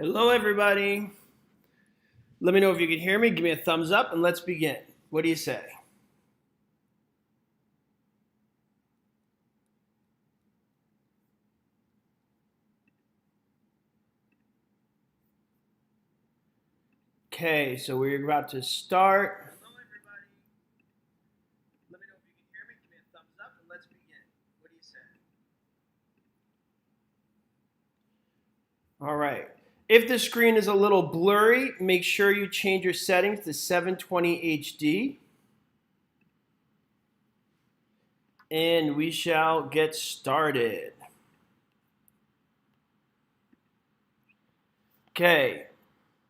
Hello, everybody. Let me know if you can hear me. Give me a thumbs up and let's begin. What do you say? Okay, so we're about to start. Hello, everybody. Let me know if you can hear me. Give me a thumbs up and let's begin. What do you say? All right. If the screen is a little blurry, make sure you change your settings to 720 HD. And we shall get started. Okay,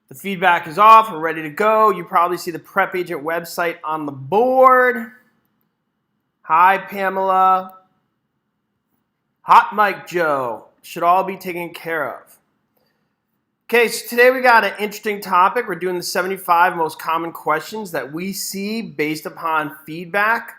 the feedback is off. We're ready to go. You probably see the PrepAgent website on the board. Hi, Pamela. Hot Mic Joe. Should all be taken care of. Okay, so today we got an interesting topic. We're doing the 75 most common questions that we see based upon feedback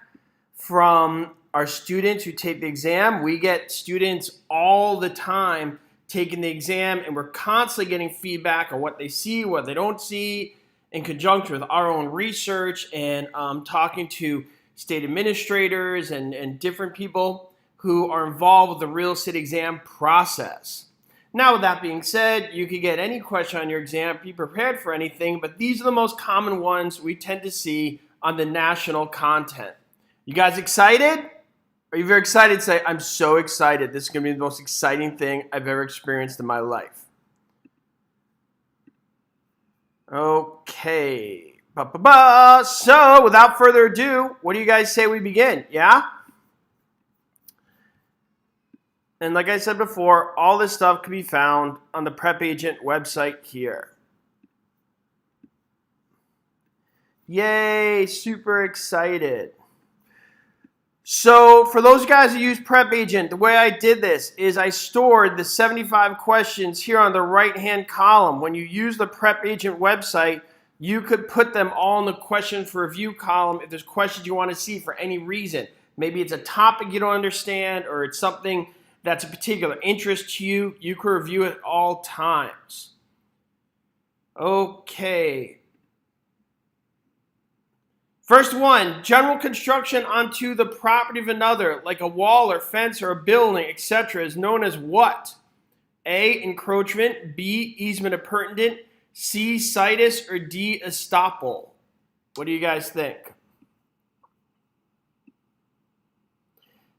from our students who take the exam. We get students all the time taking the exam, and we're constantly getting feedback on what they see, what they don't see, in conjunction with our own research and talking to state administrators and different people who are involved with the real estate exam process. Now, with that being said, you can get any question on your exam, be prepared for anything, but these are the most common ones we tend to see on the national content. You guys excited? Are you very excited to say, I'm so excited. This is going to be the most exciting thing I've ever experienced in my life. Okay. So, without further ado, what do you guys say we begin? Yeah? And like I said before, all this stuff can be found on the PrepAgent website here. Yay, super excited. So for those guys who use PrepAgent, the way I did this is I stored the 75 questions here on the right-hand column. When you use the PrepAgent website, you could put them all in the question for review column if there's questions you want to see for any reason. Maybe it's a topic you don't understand or it's something that's a particular interest to you. You can review it at all times. Okay. First one, general construction onto the property of another, like a wall or fence or a building, etc., is known as what? A, encroachment, B, easement appurtenant, C, situs, or D, estoppel. What do you guys think?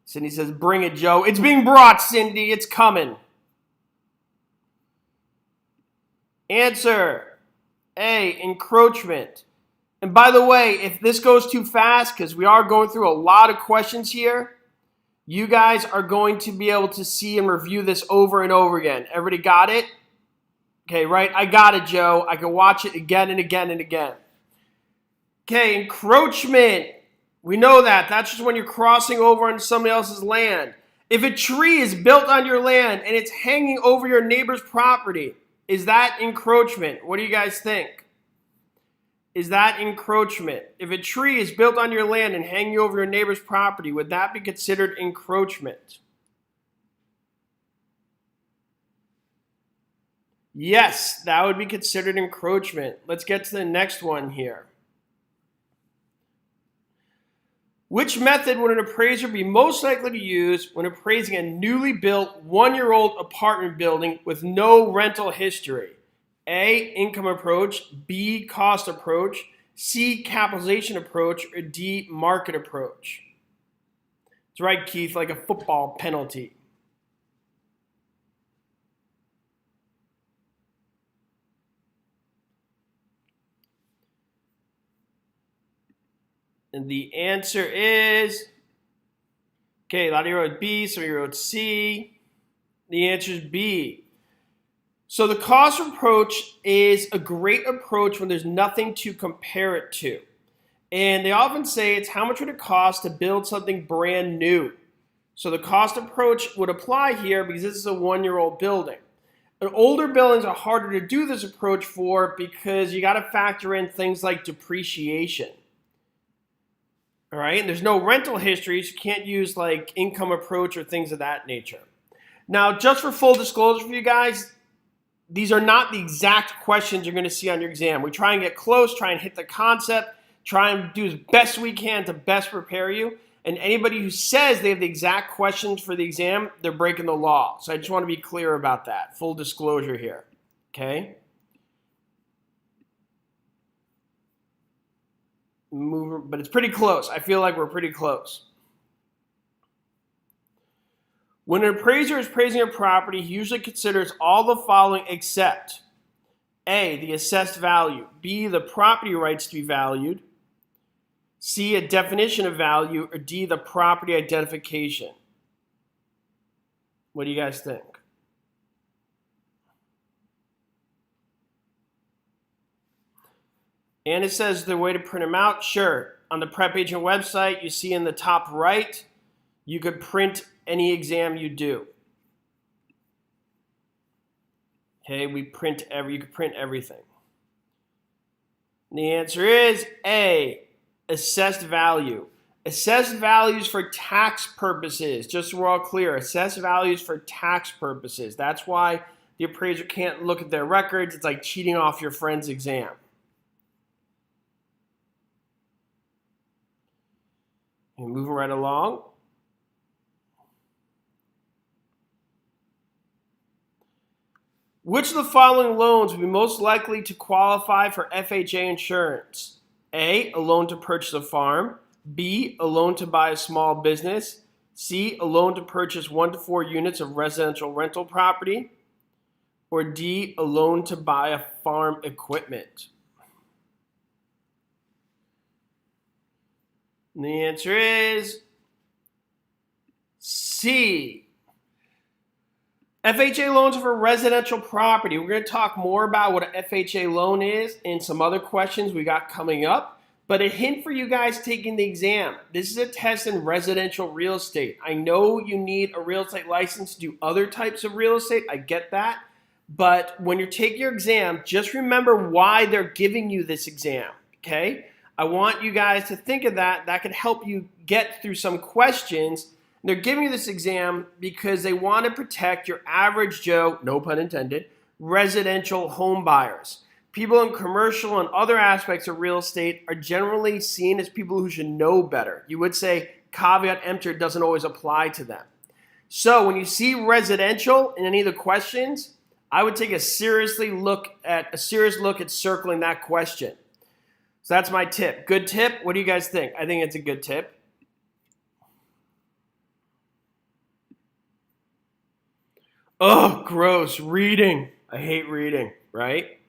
Cindy says, bring it, Joe. It's being brought, Cindy. It's coming. Answer, A, encroachment. And by the way, if this goes too fast, because we are going through a lot of questions here, you guys are going to be able to see and review this over and over again. Everybody got it? Okay, right? I got it, Joe. I can watch it again and again and again. Okay, encroachment. We know that. That's just when you're crossing over onto somebody else's land. If a tree is built on your land and it's hanging over your neighbor's property, is that encroachment? What do you guys think? Is that encroachment? If a tree is built on your land and hanging over your neighbor's property, would that be considered encroachment? Yes, that would be considered encroachment. Let's get to the next one here. Which method would an appraiser be most likely to use when appraising a newly built one-year-old apartment building with no rental history? A, income approach, B, cost approach, C, capitalization approach, or D, market approach? That's right, Keith, like a football penalty. And the answer is, okay, a lot of you wrote B, some of you wrote C. The answer is B. So the cost approach is a great approach when there's nothing to compare it to. And they often say it's how much would it cost to build something brand new. So the cost approach would apply here because this is a one-year-old building. And older buildings are harder to do this approach for because you got to factor in things like depreciation. All right, and there's no rental history, so you can't use like income approach or things of that nature. Now, just for full disclosure for you guys, these are not the exact questions you're going to see on your exam. We try and get close, try and hit the concept, try and do as best we can to best prepare you. And anybody who says they have the exact questions for the exam, they're breaking the law. So I just want to be clear about that. Full disclosure here. Okay? But it's pretty close. I feel like we're pretty close. When an appraiser is appraising a property, he usually considers all the following except A, the assessed value, B, the property rights to be valued, C, a definition of value, or D, the property identification. What do you guys think? And it says the way to print them out. Sure, on the PrepAgent website, you see in the top right, you could print any exam you do. Okay, you could print everything. And the answer is A, assessed value. Assessed values for tax purposes, just so we're all clear, assessed values for tax purposes. That's why the appraiser can't look at their records. It's like cheating off your friend's exam. And moving right along. Which of the following loans would be most likely to qualify for FHA insurance? A, a loan to purchase a farm. B, a loan to buy a small business. C, a loan to purchase 1 to 4 units of residential rental property. Or D, a loan to buy a farm equipment. And the answer is C. FHA loans are for residential property. We're going to talk more about what an FHA loan is and some other questions we got coming up. But a hint for you guys taking the exam. This is a test in residential real estate. I know you need a real estate license to do other types of real estate. I get that. But when you're taking your exam, just remember why they're giving you this exam, okay? I want you guys to think of that. That could help you get through some questions. They're giving you this exam because they want to protect your average Joe, no pun intended, residential home buyers. People in commercial and other aspects of real estate are generally seen as people who should know better. You would say caveat emptor doesn't always apply to them. So when you see residential in any of the questions, I would take a serious look at circling that question. So that's my tip. Good tip? What do you guys think? I think it's a good tip. Oh, gross. Reading. I hate reading, right?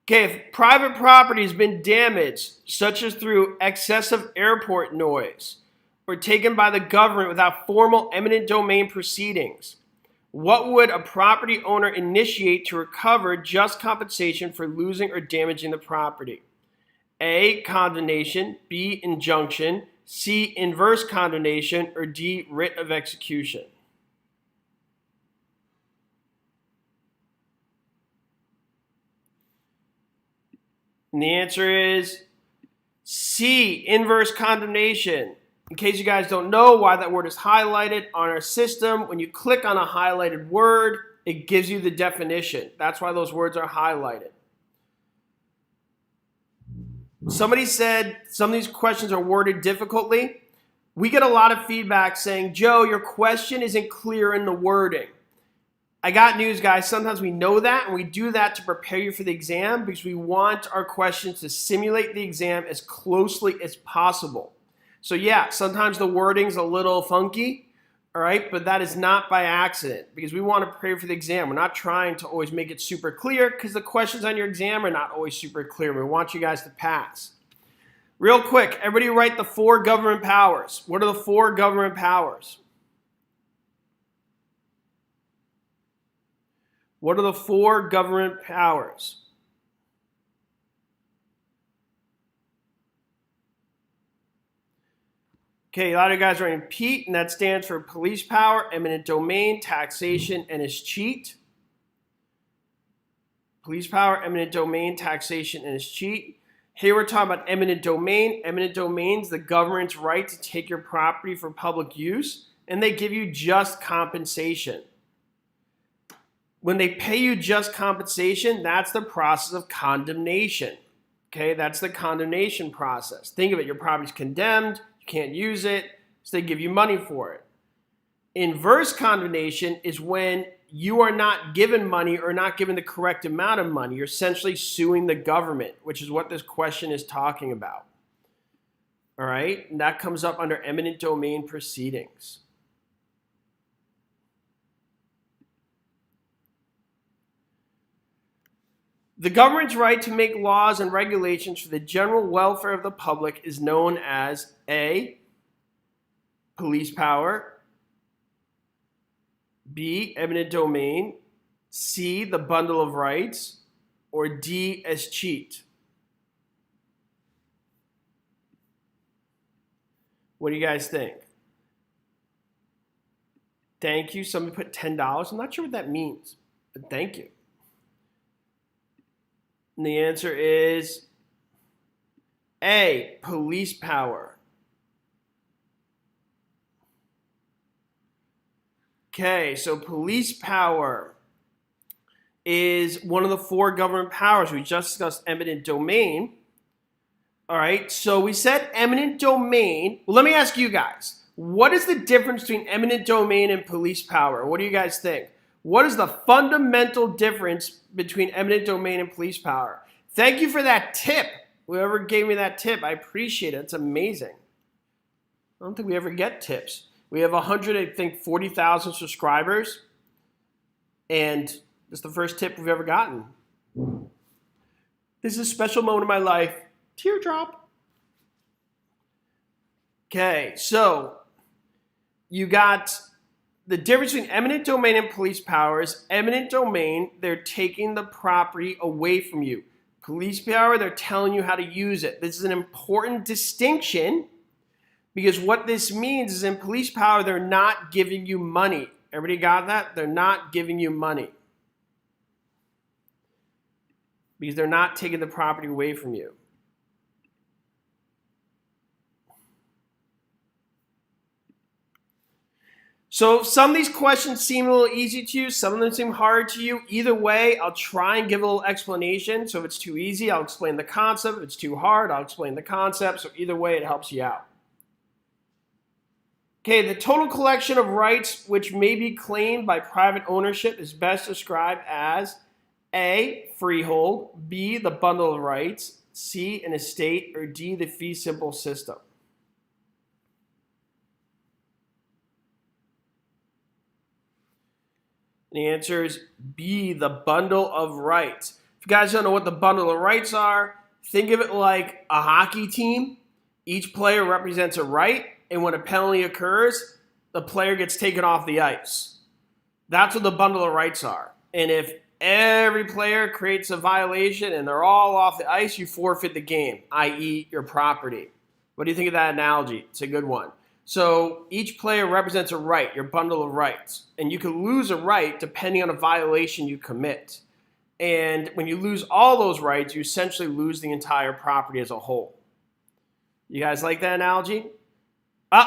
Okay, if private property has been damaged, such as through excessive airport noise, or taken by the government without formal eminent domain proceedings, what would a property owner initiate to recover just compensation for losing or damaging the property? A, condemnation, B, injunction, C, inverse condemnation, or D, writ of execution? And the answer is C, inverse condemnation. In case you guys don't know why that word is highlighted on our system, when you click on a highlighted word, it gives you the definition. That's why those words are highlighted. Somebody said some of these questions are worded difficultly. We get a lot of feedback saying, Joe, your question isn't clear in the wording. I got news, guys. Sometimes we know that, and we do that to prepare you for the exam because we want our questions to simulate the exam as closely as possible. So yeah, sometimes the wording's a little funky, all right, but that is not by accident because we want to prepare for the exam. We're not trying to always make it super clear because the questions on your exam are not always super clear. We want you guys to pass. Real quick, everybody write the 4 government powers. What are the 4 government powers? What are the 4 government powers? Okay, a lot of you guys are writing Pete, and that stands for police power, eminent domain, taxation, and escheat. Police power, eminent domain, taxation, and escheat. Here we're talking about eminent domain. Eminent domain is the government's right to take your property for public use, and they give you just compensation. When they pay you just compensation, that's the process of condemnation. Okay, that's the condemnation process. Think of it, your property's condemned, you can't use it, so they give you money for it. Inverse condemnation is when you are not given money or not given the correct amount of money. You're essentially suing the government, which is what this question is talking about. All right, and that comes up under eminent domain proceedings. The government's right to make laws and regulations for the general welfare of the public is known as A, police power, B, eminent domain, C, the bundle of rights, or D, as cheat. What do you guys think? Thank you. Somebody put $10. I'm not sure what that means, but thank you. And the answer is A, police power. Okay, so police power is one of the 4 government powers. We just discussed eminent domain. All right, so we said eminent domain. Well, let me ask you guys, what is the difference between eminent domain and police power? What do you guys think? What is the fundamental difference between eminent domain and police power? Thank you for that tip. Whoever gave me that tip, I appreciate it. It's amazing. I don't think we ever get tips. We have 40,000 subscribers, and it's the first tip we've ever gotten. This is a special moment in my life. Teardrop. Okay, so you got the difference between eminent domain and police powers. Eminent domain, they're taking the property away from you. Police power, they're telling you how to use it. This is an important distinction because what this means is in police power, they're not giving you money. Everybody got that? They're not giving you money because they're not taking the property away from you. So some of these questions seem a little easy to you. Some of them seem hard to you. Either way, I'll try and give a little explanation. So if it's too easy, I'll explain the concept. If it's too hard, I'll explain the concept. So either way, it helps you out. Okay, the total collection of rights which may be claimed by private ownership is best described as A, freehold, B, the bundle of rights, C, an estate, or D, the fee simple system. The answer is B, the bundle of rights. If you guys don't know what the bundle of rights are, think of it like a hockey team. Each player represents a right, and when a penalty occurs, the player gets taken off the ice. That's what the bundle of rights are. And if every player creates a violation and they're all off the ice, you forfeit the game, i.e. your property. What do you think of that analogy? It's a good one. So each player represents a right, your bundle of rights. And you can lose a right depending on a violation you commit. And when you lose all those rights, you essentially lose the entire property as a whole. You guys like that analogy?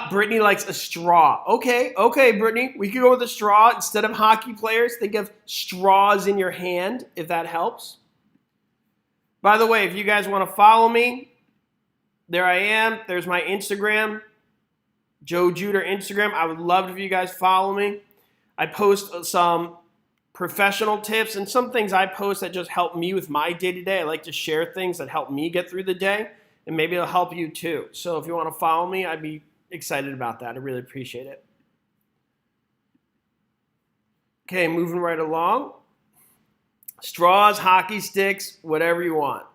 Brittany likes a straw. Okay, Brittany. We could go with a straw. Instead of hockey players, think of straws in your hand, if that helps. By the way, if you guys want to follow me, there I am. There's my Instagram. Joe Juder Instagram. I would love it if you guys follow me. I post some professional tips and some things I post that just help me with my day-to-day. I like to share things that help me get through the day, and maybe it'll help you too. So if you want to follow me, I'd be excited about that. I really appreciate it. Okay, moving right along. Straws, hockey sticks, whatever you want.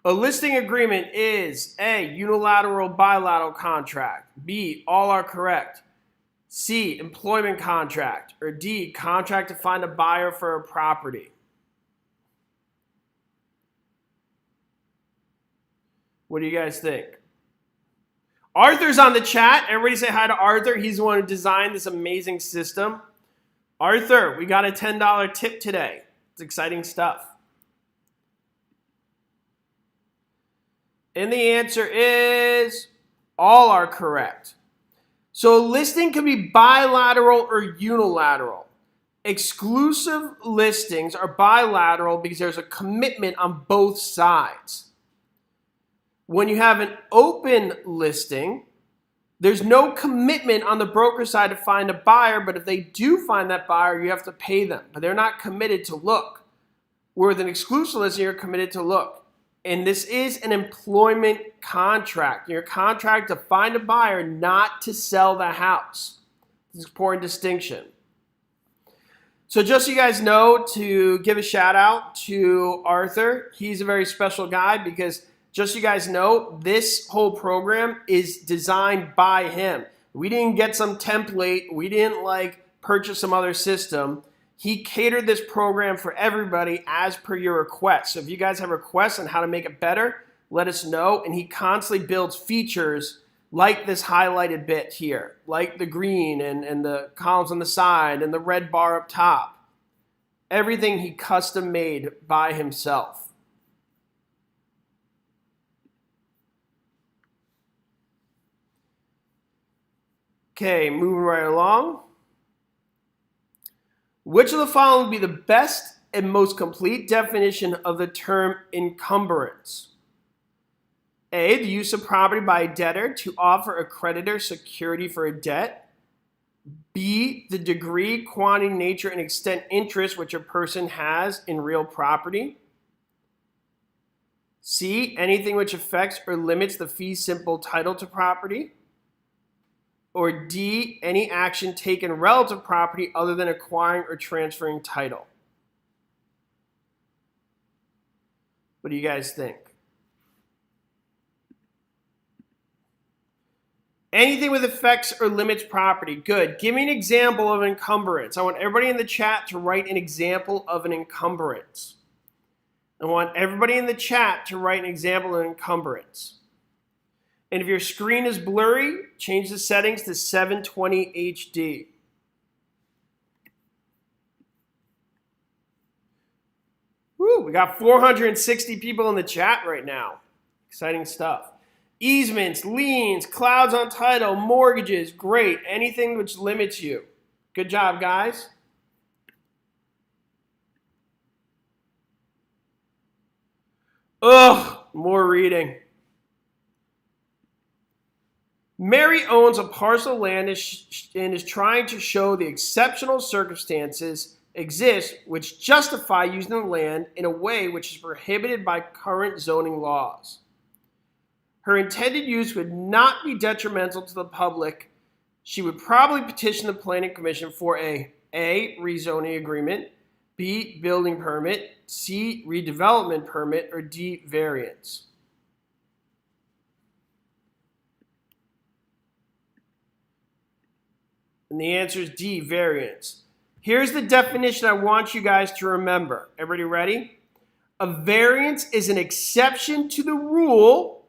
A listing agreement is A, unilateral bilateral contract, B, all are correct, C, employment contract, or D, contract to find a buyer for a property. What do you guys think? Arthur's on the chat. Everybody say hi to Arthur. He's the one who designed this amazing system. Arthur, we got a $10 tip today. It's exciting stuff. And the answer is all are correct. So a listing can be bilateral or unilateral. Exclusive listings are bilateral because there's a commitment on both sides. When you have an open listing, there's no commitment on the broker side to find a buyer, but if they do find that buyer, you have to pay them. But they're not committed to look. Where with an exclusive listing, you're committed to look. And this is an employment contract. Your contract to find a buyer, not to sell the house. This is an important distinction. So just so you guys know, to give a shout out to Arthur. He's a very special guy because just so you guys know, this whole program is designed by him. We didn't get some template. We didn't purchase some other system. He catered this program for everybody as per your request. So if you guys have requests on how to make it better, let us know. And he constantly builds features like this highlighted bit here, like the green and the columns on the side and the red bar up top. Everything he custom made by himself. Okay, moving right along. Which of the following would be the best and most complete definition of the term encumbrance? A, the use of property by a debtor to offer a creditor security for a debt. B, the degree, quantity, nature, and extent interest which a person has in real property. C, anything which affects or limits the fee simple title to property. Or D, any action taken relative property other than acquiring or transferring title. What do you guys think? Anything with effects or limits property. Good. Give me an example of an encumbrance. I want everybody in the chat to write an example of an encumbrance. I want everybody in the chat to write an example of an encumbrance. And if your screen is blurry, change the settings to 720 HD. Woo, we got 460 people in the chat right now. Exciting stuff. Easements, liens, clouds on title, mortgages, great. Anything which limits you. Good job, guys. Ugh, more reading. Mary owns a parcel of land and is trying to show the exceptional circumstances exist which justify using the land in a way which is prohibited by current zoning laws. Her intended use would not be detrimental to the public. She would probably petition the Planning Commission for a rezoning agreement, B, building permit, C, redevelopment permit, or D, variance. And the answer is D, variance. Here's the definition I want you guys to remember. Everybody ready? A variance is an exception to the rule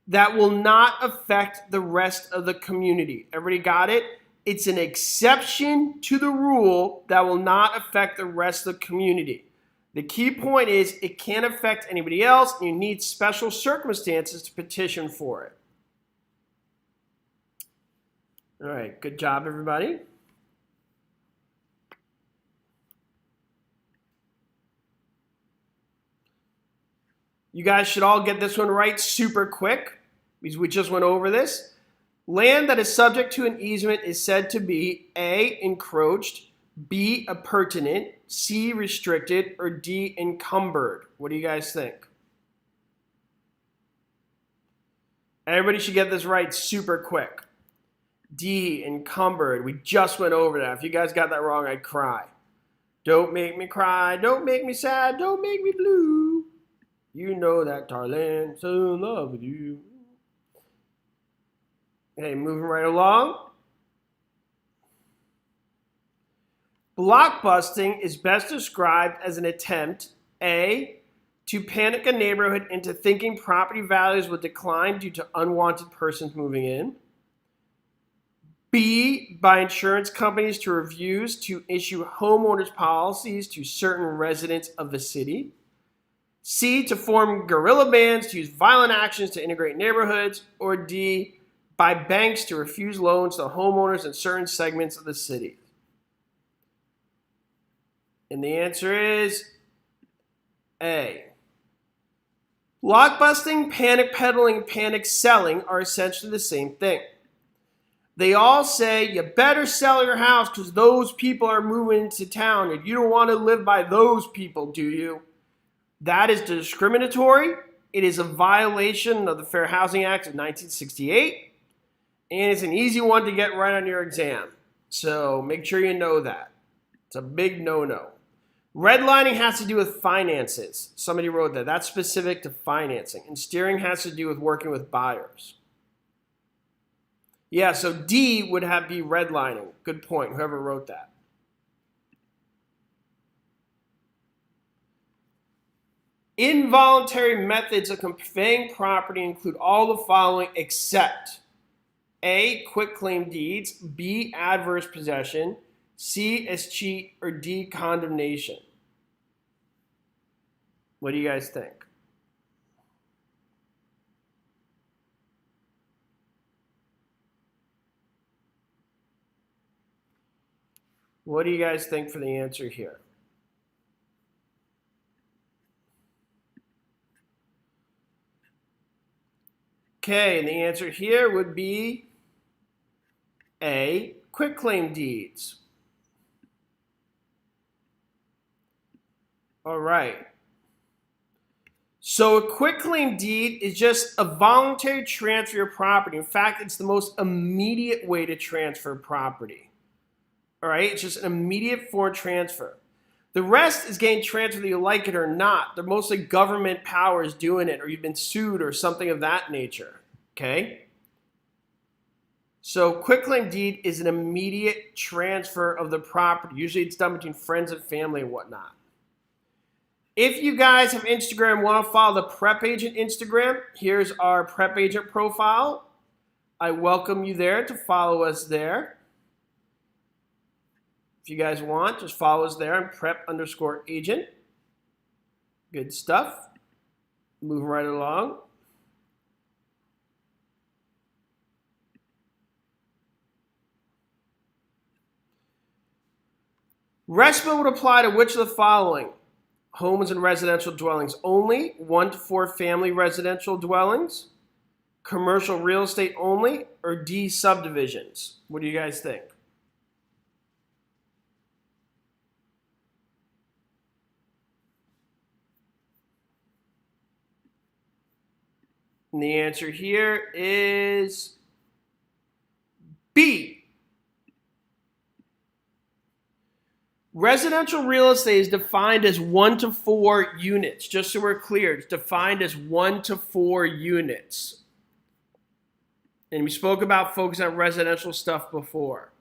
that will not affect the rest of the community. Everybody got it? It's an exception to the rule that will not affect the rest of the community. The key point is it can't affect anybody else, and you need special circumstances to petition for it. All right, good job, everybody. You guys should all get this one right super quick because we just went over this. Land that is subject to an easement is said to be A, encroached, B, appurtenant, C, restricted, or D, encumbered. What do you guys think? Everybody should get this right super quick. D, encumbered. We just went over that. If you guys got that wrong, I'd cry. Don't make me cry. Don't make me sad. Don't make me blue. You know that, darling. So in love with you. Okay, moving right along. Blockbusting is best described as an attempt, A, to panic a neighborhood into thinking property values will decline due to unwanted persons moving in. B, by insurance companies to refuse to issue homeowners policies to certain residents of the city. C, to form guerrilla bands to use violent actions to integrate neighborhoods. Or D, by banks to refuse loans to homeowners in certain segments of the city? And the answer is A. Blockbusting, panic peddling, panic selling are essentially the same thing. They all say you better sell your house because those people are moving into town and you don't want to live by those people, do you? That is discriminatory. It is a violation of the Fair Housing Act of 1968. And it's an easy one to get right on your exam. So make sure you know that. It's a big no-no. Redlining has to do with finances. Somebody wrote that. That's specific to financing. And steering has to do with working with buyers. Yeah, so D would be redlining. Good point, whoever wrote that. Involuntary methods of conveying property include all the following except A, quitclaim deeds, B, adverse possession, C, escheat, or D, condemnation. What do you guys think? What do you guys think for the answer here? Okay, and the answer here would be A, quitclaim deeds. All right. So a quitclaim deed is just a voluntary transfer of property. In fact, it's the most immediate way to transfer property. All right, it's just an immediate foreign transfer. The rest is getting transferred whether you like it or not. They're mostly government powers doing it, or you've been sued or something of that nature, okay? So quitclaim deed is an immediate transfer of the property. Usually it's done between friends and family and whatnot. If you guys have Instagram and want to follow the PrepAgent Instagram, here's our PrepAgent profile. I welcome you there to follow us there. If you guys want, just follow us there on prep_agent. Good stuff. Moving right along. RESPA would apply to which of the following? Homes and residential dwellings only, 1 to 4 family residential dwellings, commercial real estate only, or D, subdivisions? What do you guys think? And the answer here is B. Residential real estate is defined as 1 to 4 units. Just so we're clear, it's defined as 1 to 4 units. And we spoke about focusing on residential stuff before.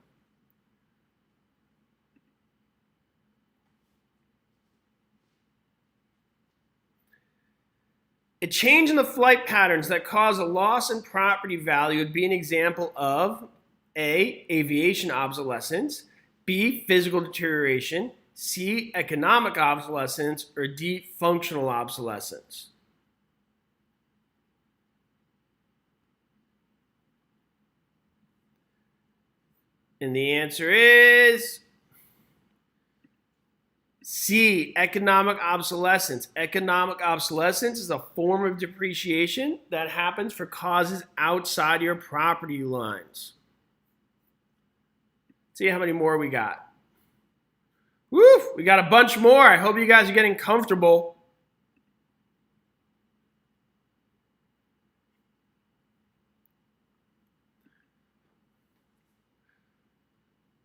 A change in the flight patterns that cause a loss in property value would be an example of A, aviation obsolescence, B, physical deterioration, C, economic obsolescence, or D, functional obsolescence. And the answer is C, economic obsolescence. Economic obsolescence is a form of depreciation that happens for causes outside your property lines. See how many more we got. Woo! We got a bunch more. I hope you guys are getting comfortable.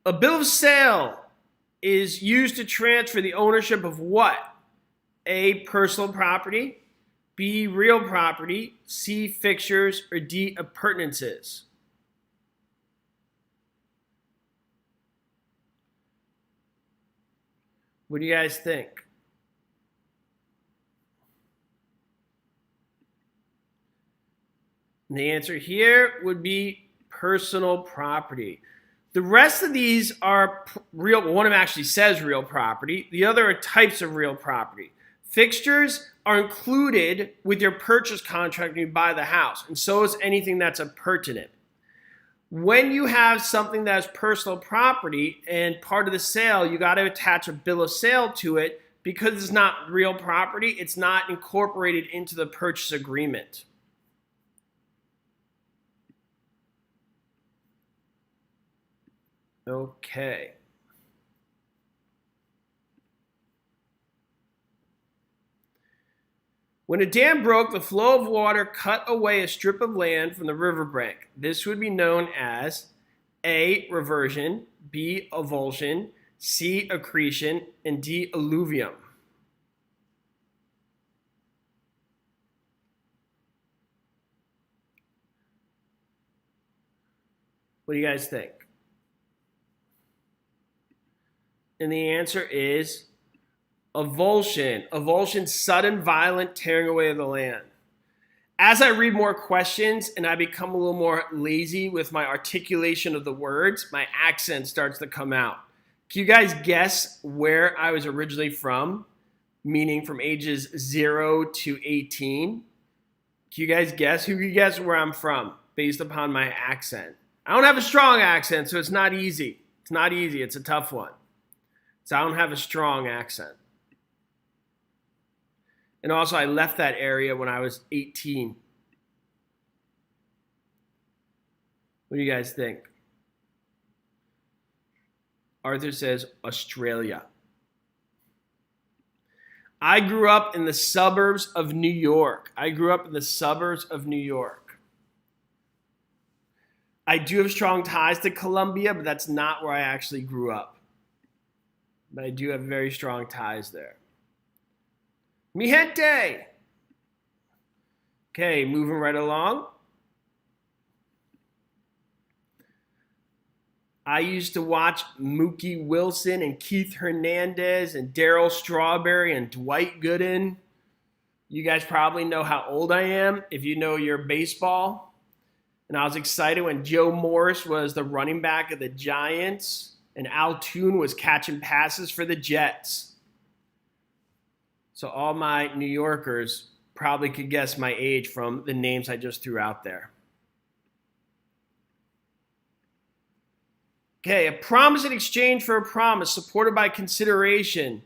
A bill of sale is used to transfer the ownership of what? A, personal property, B, real property, C, fixtures, or D, appurtenances. What do you guys think? And the answer here would be personal property. The rest of these are real. One of them actually says real property. The other are types of real property. Fixtures are included with your purchase contract when you buy the house, and so is anything that's appurtenant. When you have something that is personal property and part of the sale, you got to attach a bill of sale to it because it's not real property. It's not incorporated into the purchase agreement. Okay. When a dam broke, the flow of water cut away a strip of land from the riverbank. This would be known as A, reversion, B, avulsion, C, accretion, and D, alluvium. What do you guys think? And the answer is avulsion. Avulsion, sudden, violent tearing away of the land. As I read more questions and I become a little more lazy with my articulation of the words, my accent starts to come out. Can you guys guess where I was originally from? Meaning from ages 0 to 18. Can you guys guess? Who can guess where I'm from based upon my accent? I don't have a strong accent, so it's not easy. It's not easy. It's a tough one. So I don't have a strong accent. And also, I left that area when I was 18. What do you guys think? Arthur says Australia. I grew up in the suburbs of New York. I do have strong ties to Colombia, but that's not where I actually grew up. But I do have very strong ties there. Mi gente! Okay, moving right along. I used to watch Mookie Wilson and Keith Hernandez and Darryl Strawberry and Dwight Gooden. You guys probably know how old I am if you know your baseball. And I was excited when Joe Morris was the running back of the Giants and Al Toon was catching passes for the Jets. So all my New Yorkers probably could guess my age from the names I just threw out there. Okay, a promise in exchange for a promise supported by consideration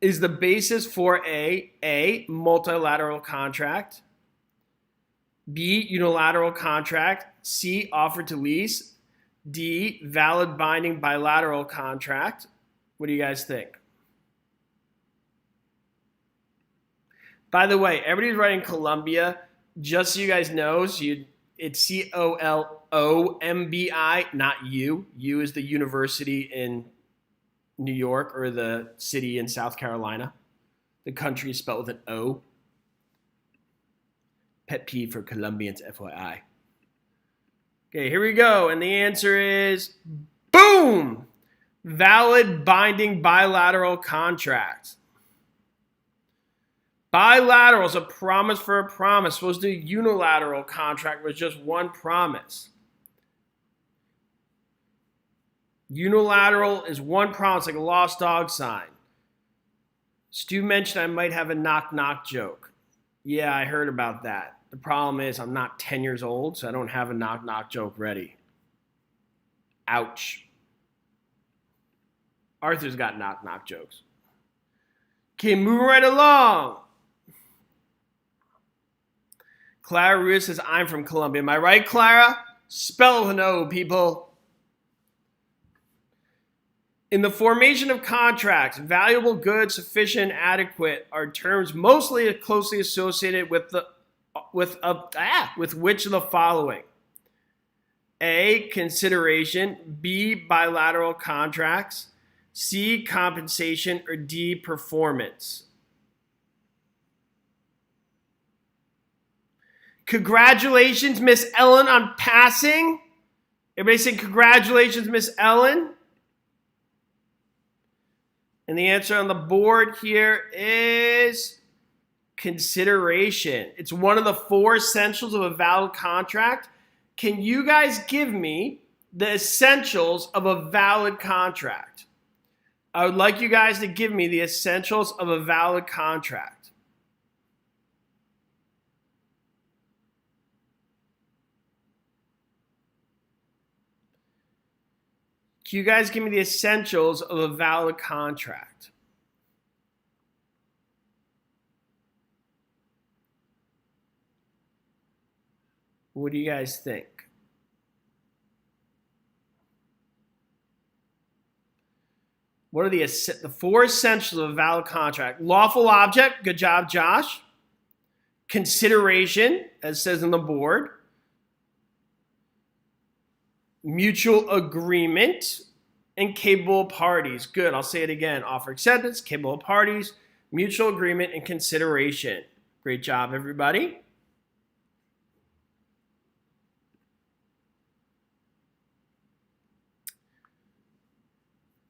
is the basis for a multilateral contract, B, unilateral contract, C, offer to lease, D, valid binding bilateral contract. What do you guys think? By the way, everybody's writing Columbia. Just so you guys know, it's C-O-L-O-M-B-I, not U. U is the university in New York or the city in South Carolina. The country is spelled with an O. Pet peeve for Colombians, FYI. Okay, here we go. And the answer is, boom! Valid binding bilateral contract. Bilateral is a promise for a promise. Supposed to unilateral contract was just one promise. Unilateral is one promise, like a lost dog sign. Stu mentioned I might have a knock-knock joke. Yeah, I heard about that. The problem is I'm not 10 years old, so I don't have a knock-knock joke ready. Ouch. Arthur's got knock-knock jokes. Okay, moving right along. Clara Ruiz says, I'm from Colombia. Am I right, Clara? Spell with an O, people. In the formation of contracts, valuable, good, sufficient, adequate are terms mostly closely associated with which of the following? A, consideration, B, bilateral contracts, C, compensation, or D, performance. Congratulations, Miss Ellen, on passing. Everybody say congratulations, Miss Ellen. And the answer on the board here is consideration. It's one of the 4 essentials of a valid contract. Can you guys give me the essentials of a valid contract? I would like you guys to give me the essentials of a valid contract. Can you guys give me the essentials of a valid contract? What do you guys think? What are the 4 essentials of a valid contract? Lawful object, good job, Josh. Consideration, as says on the board. Mutual agreement, and capable parties. Good, I'll say it again. Offer acceptance, capable parties, mutual agreement, and consideration. Great job, everybody.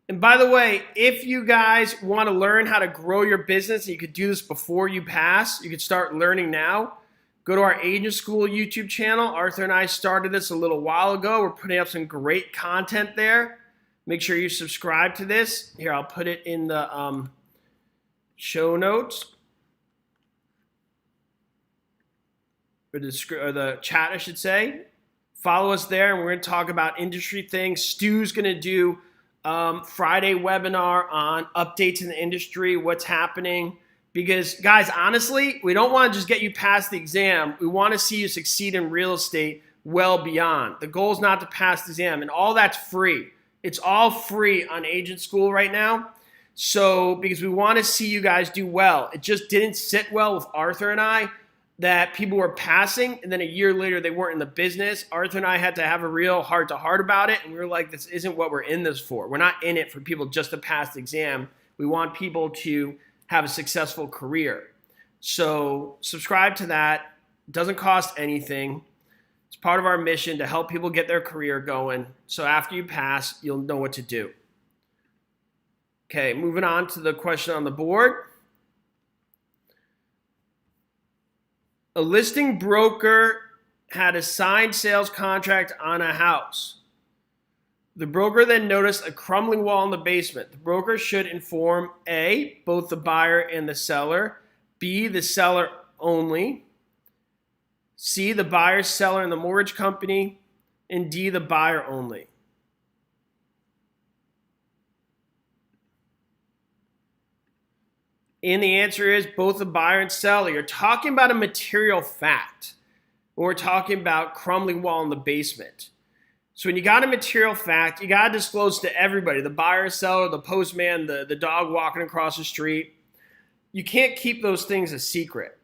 And by the way, if you guys want to learn how to grow your business, and you could do this before you pass, you could start learning now. Go to our Agent School YouTube channel. Arthur and I started this a little while ago. We're putting up some great content there. Make sure you subscribe to this. Here, I'll put it in the show notes. Or the chat, I should say. Follow us there, and we're going to talk about industry things. Stu's going to do Friday webinar on updates in the industry, what's happening. Because, guys, honestly, we don't want to just get you past the exam. We want to see you succeed in real estate well beyond. The goal is not to pass the exam, and all that's free. It's all free on Agent School right now. So, because we want to see you guys do well. It just didn't sit well with Arthur and I that people were passing, and then a year later they weren't in the business. Arthur and I had to have a real heart-to-heart about it, and we were like, this isn't what we're in this for. We're not in it for people just to pass the exam. We want people to have a successful career. So subscribe to that. It doesn't cost anything. It's part of our mission to help people get their career going. So after you pass, you'll know what to do. Okay, moving on to the question on the board. A listing broker had a signed sales contract on a house. The broker then noticed a crumbling wall in the basement. The broker should inform A, both the buyer and the seller, B, the seller only, C, the buyer, seller, and the mortgage company, and D, the buyer only. And the answer is both the buyer and seller. You're talking about a material fact. We're talking about crumbling wall in the basement. So when you got a material fact, you got to disclose to everybody, the buyer, seller, the postman, the dog walking across the street. You can't keep those things a secret.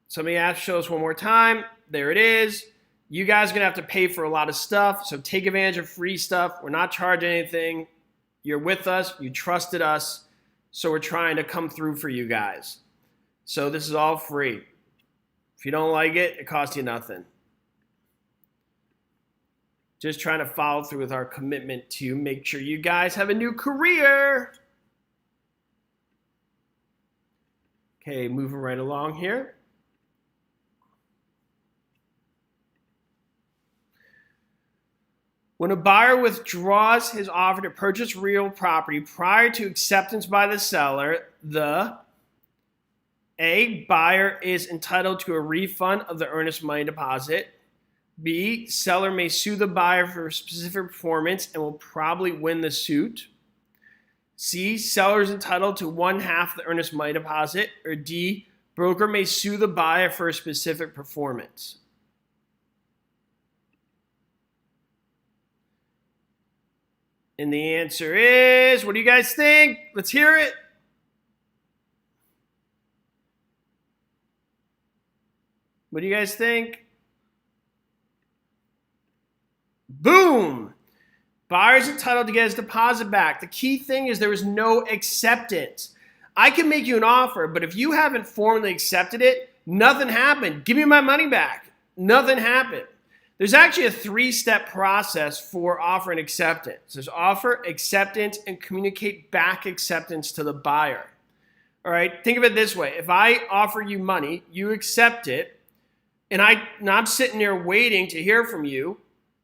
So let me show us one more time. There it is. You guys are going to have to pay for a lot of stuff. So take advantage of free stuff. We're not charging anything. You're with us. You trusted us. So we're trying to come through for you guys. So this is all free. If you don't like it, it costs you nothing. Just trying to follow through with our commitment to make sure you guys have a new career. Okay, moving right along here. When a buyer withdraws his offer to purchase real property prior to acceptance by the seller, the A, buyer is entitled to a refund of the earnest money deposit. B, seller may sue the buyer for specific performance and will probably win the suit. C, seller is entitled to 1/2 the earnest money deposit. Or D, broker may sue the buyer for a specific performance. And the answer is, what do you guys think? Let's hear it. What do you guys think? Boom! Buyer's entitled to get his deposit back. The key thing is there is no acceptance. I can make you an offer, but if you haven't formally accepted it, nothing happened. Give me my money back. Nothing happened. There's actually a 3-step process for offer and acceptance. There's offer, acceptance, and communicate back acceptance to the buyer. All right, think of it this way. If I offer you money, you accept it, and I'm sitting there waiting to hear from you,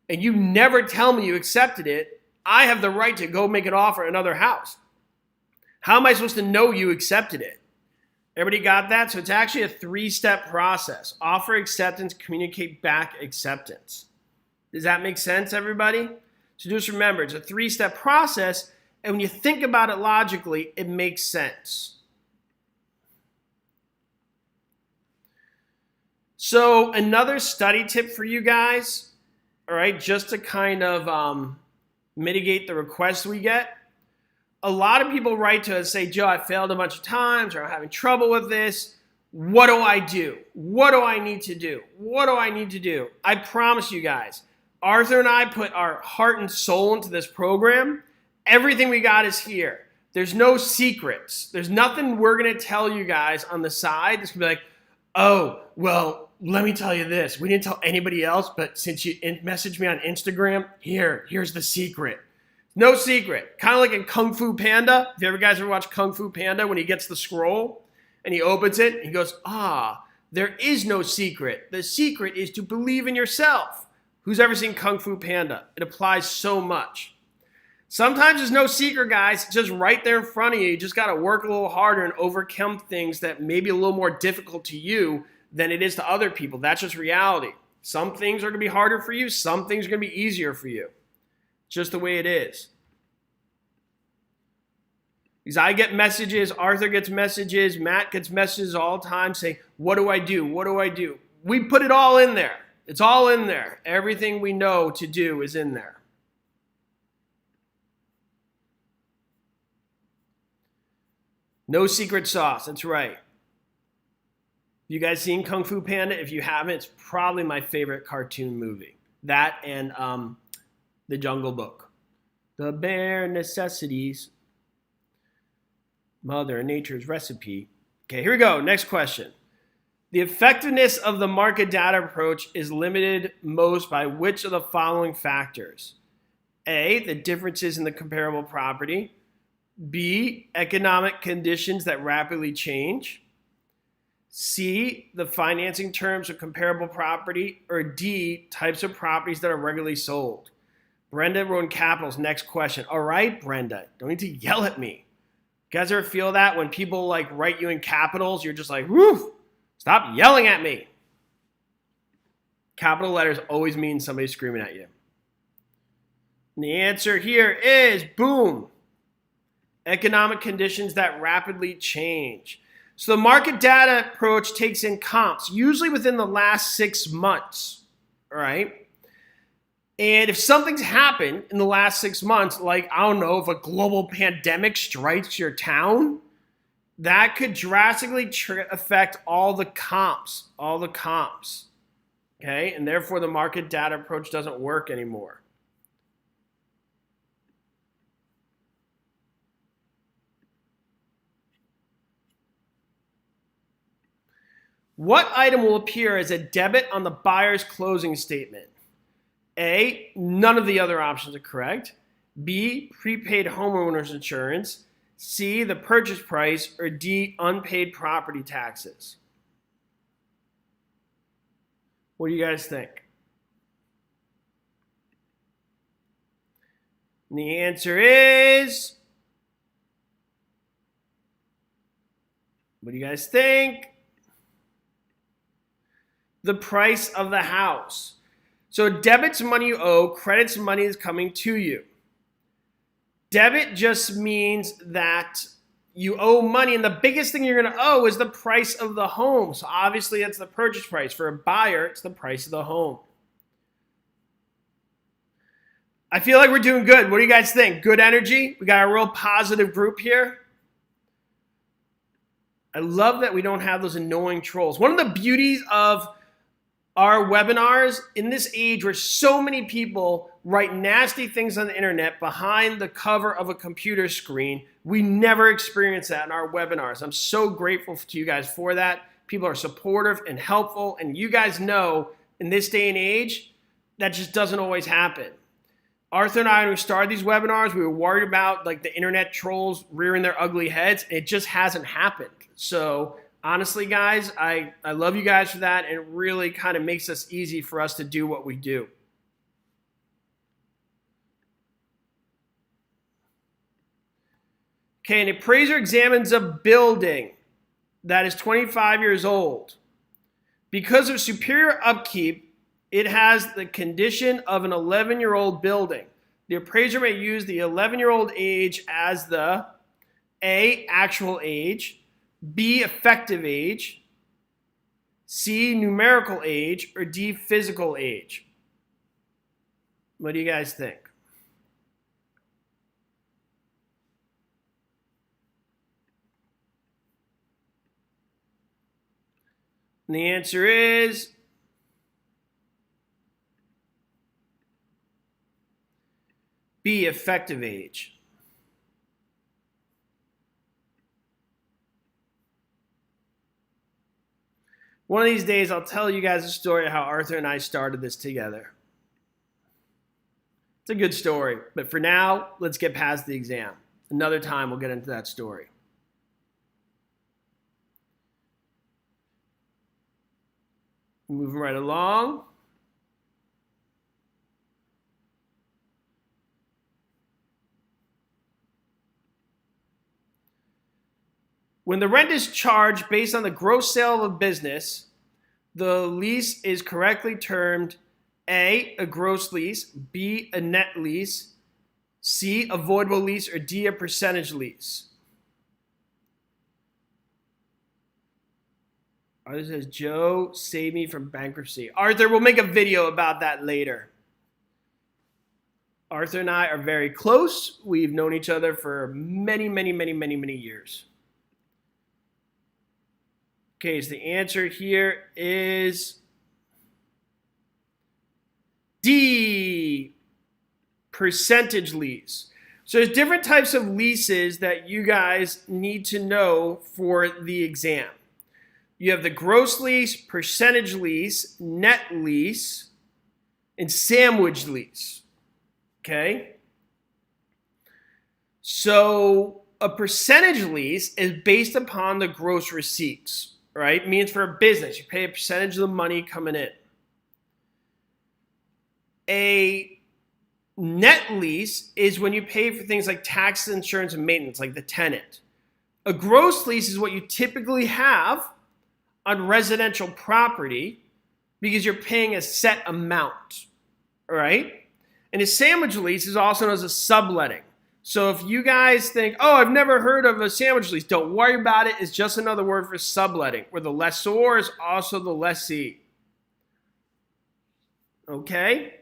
and you never tell me you accepted it, I have the right to go make an offer at another house. How am I supposed to know you accepted it? Everybody got that? So it's actually a 3-step process. Offer, acceptance, communicate back acceptance. Does that make sense, everybody? So just remember, it's a 3-step process, and when you think about it logically, it makes sense. So another study tip for you guys, all right, just to kind of mitigate the requests we get. A lot of people write to us, say, Joe, I failed a bunch of times, or I'm having trouble with this. What do I do? What do I need to do? What do I need to do? I promise you guys, Arthur and I put our heart and soul into this program. Everything we got is here. There's no secrets. There's nothing we're going to tell you guys on the side that's going to be like, oh, well, let me tell you this. We didn't tell anybody else, but since you messaged me on Instagram, here's the secret. No secret. Kind of like in Kung Fu Panda. If you guys ever watched Kung Fu Panda, when he gets the scroll and he opens it, and he goes, there is no secret. The secret is to believe in yourself. Who's ever seen Kung Fu Panda? It applies so much. Sometimes there's no secret, guys. It's just right there in front of you. You just got to work a little harder and overcome things that may be a little more difficult to you than it is to other people. That's just reality. Some things are going to be harder for you. Some things are going to be easier for you. Just the way it is. Because I get messages, Arthur gets messages, Matt gets messages all the time saying, what do I do? What do I do? We put it all in there. It's all in there. Everything we know to do is in there. No secret sauce. That's right. You guys seen Kung Fu Panda? If you haven't, it's probably my favorite cartoon movie. That and The Jungle Book. The bare necessities. Mother Nature's recipe. Okay, here we go. Next question. The effectiveness of the market data approach is limited most by which of the following factors? A, the differences in the comparable property. B, economic conditions that rapidly change. C, the financing terms of comparable property. Or D, types of properties that are regularly sold. Brenda wrote in capitals. Next question. All right, Brenda, don't need to yell at me. You guys ever feel that when people like write you in capitals, you're just like, whoo, stop yelling at me. Capital letters always mean somebody screaming at you. And the answer here is, boom, economic conditions that rapidly change. So the market data approach takes in comps, usually within the last 6 months, all right? And if something's happened in the last 6 months, like, I don't know, if a global pandemic strikes your town, that could drastically affect all the comps, okay? And therefore, the market data approach doesn't work anymore. What item will appear as a debit on the buyer's closing statement? A, none of the other options are correct. B, prepaid homeowner's insurance. C, the purchase price. Or D, unpaid property taxes. What do you guys think? And the answer is, what do you guys think? The price of the house. So debit's money you owe, credit's money is coming to you. Debit just means that you owe money, and the biggest thing you're going to owe is the price of the home. So obviously that's the purchase price. For a buyer, it's the price of the home. I feel like we're doing good. What do you guys think? Good energy? We got a real positive group here. I love that we don't have those annoying trolls. One of the beauties of our webinars in this age where so many people write nasty things on the internet behind the cover of a computer screen, we never experience that in our webinars. I'm so grateful to you guys for that. People are supportive and helpful, and you guys know in this day and age, that just doesn't always happen. Arthur and I, when we started these webinars, we were worried about like the internet trolls rearing their ugly heads. It just hasn't happened. So honestly, guys, I love you guys for that, and it really kind of makes us easy for us to do what we do. Okay, an appraiser examines a building that is 25 years old. Because of superior upkeep, it has the condition of an 11-year-old building. The appraiser may use the 11-year-old age as the A, actual age, B, effective age, C, numerical age, or D, physical age. What do you guys think? And the answer is B, effective age. One of these days, I'll tell you guys a story of how Arthur and I started this together. It's a good story, but for now, let's get past the exam. Another time, we'll get into that story. Moving right along. When the rent is charged based on the gross sale of a business, the lease is correctly termed A, a gross lease, B, a net lease, C, a voidable lease, or D, a percentage lease. Arthur says, Joe, save me from bankruptcy. Arthur, we'll make a video about that later. Arthur and I are very close. We've known each other for many, many, many, many, many years. Okay, so the answer here is D, percentage lease. So there's different types of leases that you guys need to know for the exam. You have the gross lease, percentage lease, net lease, and sandwich lease. Okay? So a percentage lease is based upon the gross receipts, right? It means for a business, you pay a percentage of the money coming in. A net lease is when you pay for things like taxes, insurance, and maintenance, like the tenant. A gross lease is what you typically have on residential property because you're paying a set amount, all right? And a sandwich lease is also known as a subletting. So if you guys think, oh, I've never heard of a sandwich lease, don't worry about it. It's just another word for subletting, where the lessor is also the lessee. Okay?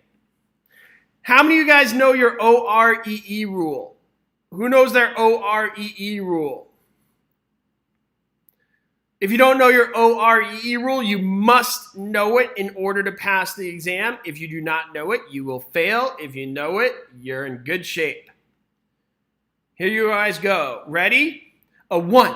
How many of you guys know your OREE rule? Who knows their OREE rule? If you don't know your OREE rule, you must know it in order to pass the exam. If you do not know it, you will fail. If you know it, you're in good shape. Here you guys go. Ready? A one,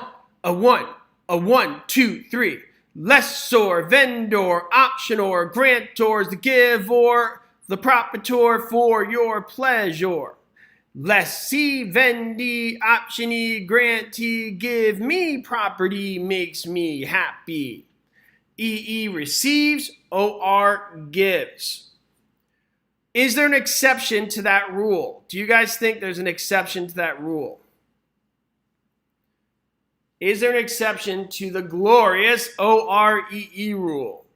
2, 3. Lessor, vendor, optionor, grantor, the giver, the proprietor for your pleasure. Lessee, vendee, optionee, grantee, give me property, makes me happy. EE receives, OR gives. Is there an exception to that rule? Do you guys think there's an exception to that rule? Is there an exception to the glorious OREE rule?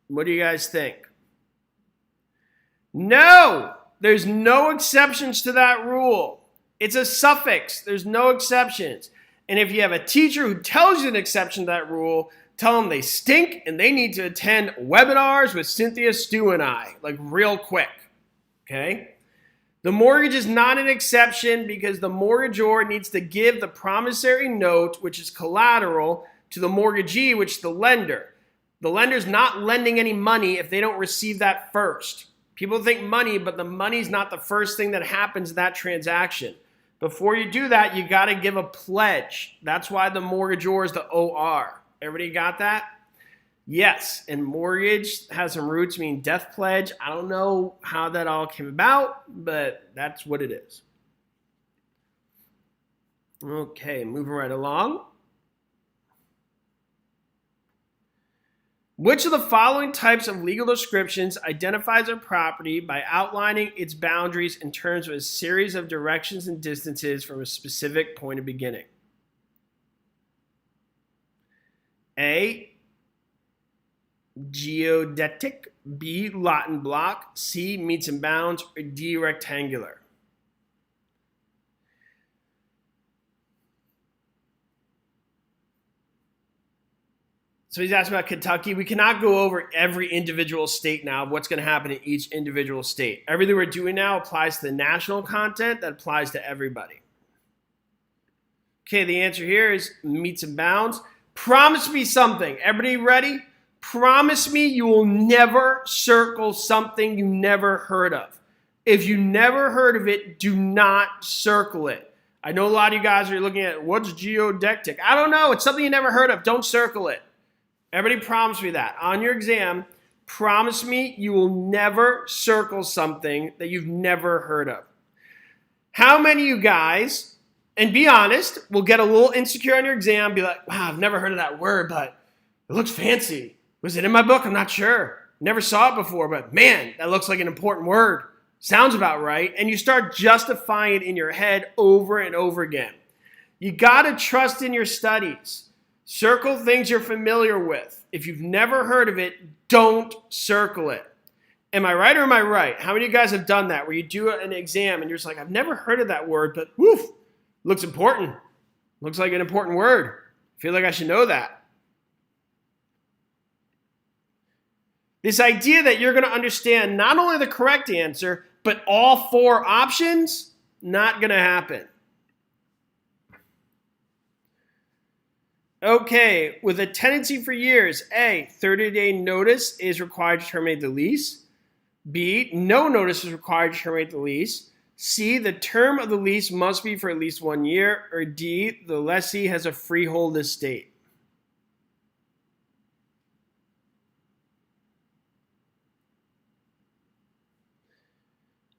What do you guys think? No! There's no exceptions to that rule. It's a suffix. There's no exceptions. And if you have a teacher who tells you an exception to that rule, tell them they stink and they need to attend webinars with Cynthia, Stu, and I, like real quick. Okay? The mortgage is not an exception because the mortgagor needs to give the promissory note, which is collateral, to the mortgagee, which is the lender. The lender's not lending any money if they don't receive that first. People think money, but the money's not the first thing that happens in that transaction. Before you do that, you got to give a pledge. That's why the mortgagor is the OR. Everybody got that? Yes, and mortgage has some roots, meaning death pledge. I don't know how that all came about, but that's what it is. Okay, moving right along. Which of the following types of legal descriptions identifies a property by outlining its boundaries in terms of a series of directions and distances from a specific point of beginning? A, geodetic, B, lot and block, C, meets and bounds, or D, rectangular? So he's asking about Kentucky. We cannot go over every individual state now, what's going to happen in each individual state. Everything we're doing now applies to the national content that applies to everybody. Okay, the answer here is meets and bounds. Promise me something. Everybody ready? Promise me you will never circle something you never heard of. If you never heard of it, do not circle it. I know a lot of you guys are looking at what's geodetic. I don't know. It's something you never heard of. Don't circle it. Everybody promise me that. On your exam, promise me you will never circle something that you've never heard of. How many of you guys, and be honest, will get a little insecure on your exam, be like, wow, I've never heard of that word, but it looks fancy. Was it in my book? I'm not sure. Never saw it before, but man, that looks like an important word. Sounds about right. And you start justifying it in your head over and over again. You got to trust in your studies. Circle things you're familiar with. If you've never heard of it, don't circle it. Am I right or am I right? How many of you guys have done that where you do an exam and you're just like, I've never heard of that word, but woof, looks important. Looks like an important word. I feel like I should know that. This idea that you're going to understand not only the correct answer, but all four options, not going to happen. Okay, with a tenancy for years, A, 30-day notice is required to terminate the lease. B, no notice is required to terminate the lease. C, the term of the lease must be for at least 1 year. Or D, the lessee has a freehold estate.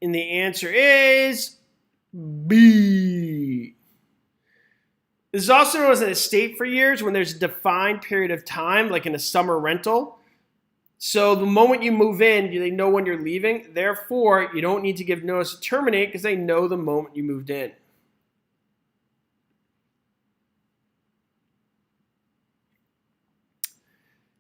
And the answer is B. This is also known as an estate for years when there's a defined period of time, like in a summer rental. So the moment you move in, they know when you're leaving. Therefore, you don't need to give notice to terminate because they know the moment you moved in.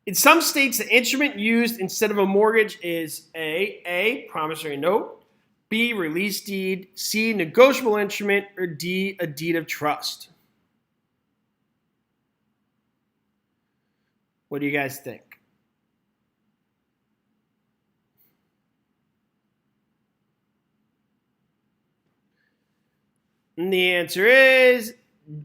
In some states, the instrument used instead of a mortgage is A, promissory note, B, release deed, C, negotiable instrument, or D, a deed of trust. What do you guys think? And the answer is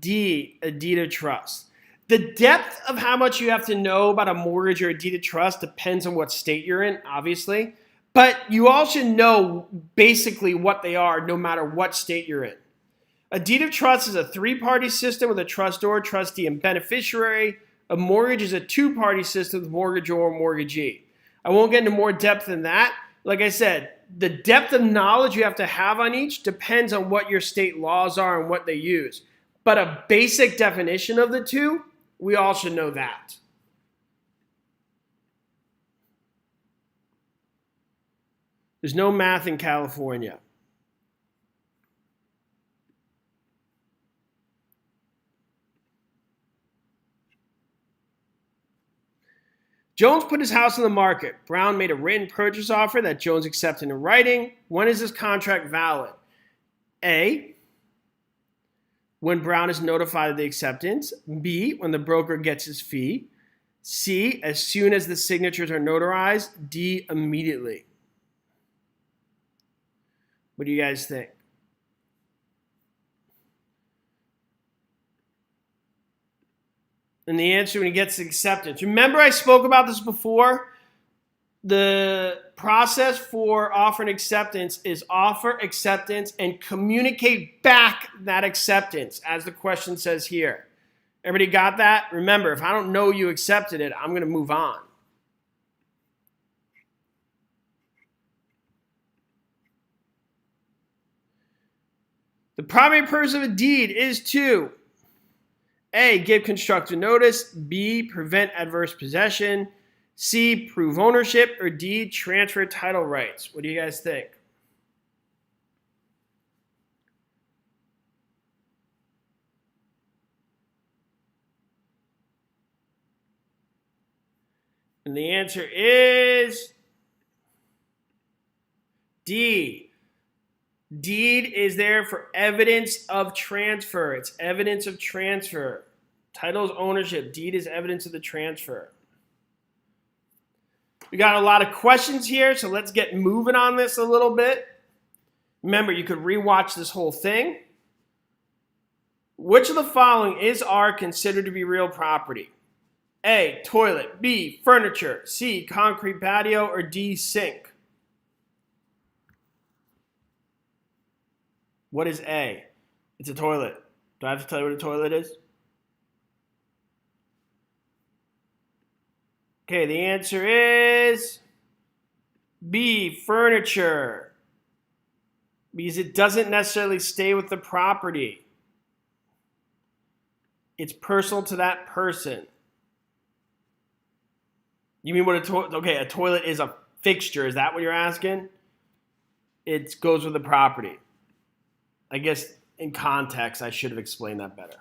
D, a deed of trust. The depth of how much you have to know about a mortgage or a deed of trust depends on what state you're in, obviously. But you all should know basically what they are no matter what state you're in. A deed of trust is a three-party system with a trustor, trustee, and beneficiary. A mortgage is a two-party system with mortgagor or mortgagee. I won't get into more depth than that. Like I said, the depth of knowledge you have to have on each depends on what your state laws are and what they use. But a basic definition of the two, we all should know that. There's no math in California. Jones put his house on the market. Brown made a written purchase offer that Jones accepted in writing. When is this contract valid? A, when Brown is notified of the acceptance. B, when the broker gets his fee. C, as soon as the signatures are notarized. D, immediately. What do you guys think? And the answer when he gets acceptance. Remember I spoke about this before? The process for offer and acceptance is offer, acceptance, and communicate back that acceptance, as the question says here. Everybody got that? Remember, if I don't know you accepted it, I'm going to move on. The primary purpose of a deed is to A, give constructive notice. B, prevent adverse possession. C, prove ownership. Or D, transfer title rights. What do you guys think? And the answer is D. Deed is there for evidence of transfer. It's evidence of transfer. Title is ownership. Deed is evidence of the transfer. We got a lot of questions here, so let's get moving on this a little bit. Remember, you could rewatch this whole thing. Which of the following is or are considered to be real property? A, toilet. B, furniture. C, concrete patio. Or D, sink. What is A? It's a toilet. Do I have to tell you what a toilet is? Okay, the answer is B, furniture. Because it doesn't necessarily stay with the property. It's personal to that person. You mean what a toilet? Okay, a toilet is a fixture. Is that what you're asking? It goes with the property. I guess in context, I should have explained that better.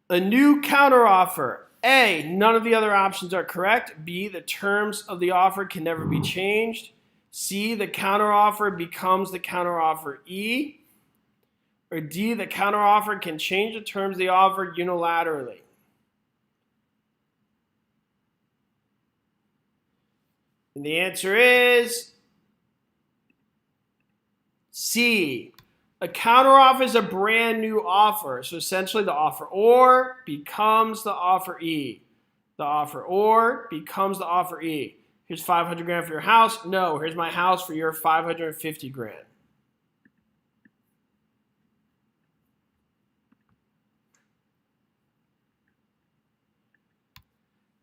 A new counteroffer. A, none of the other options are correct. B, the terms of the offer can never be changed. C, the counteroffer becomes the counteroffer E. Or D, the counteroffer can change the terms of the offer unilaterally. And the answer is C. A counteroffer is a brand new offer. So essentially the offer or becomes the offer E. The offer or becomes the offer E. Here's 500 grand for your house. No, here's my house for your 550 grand.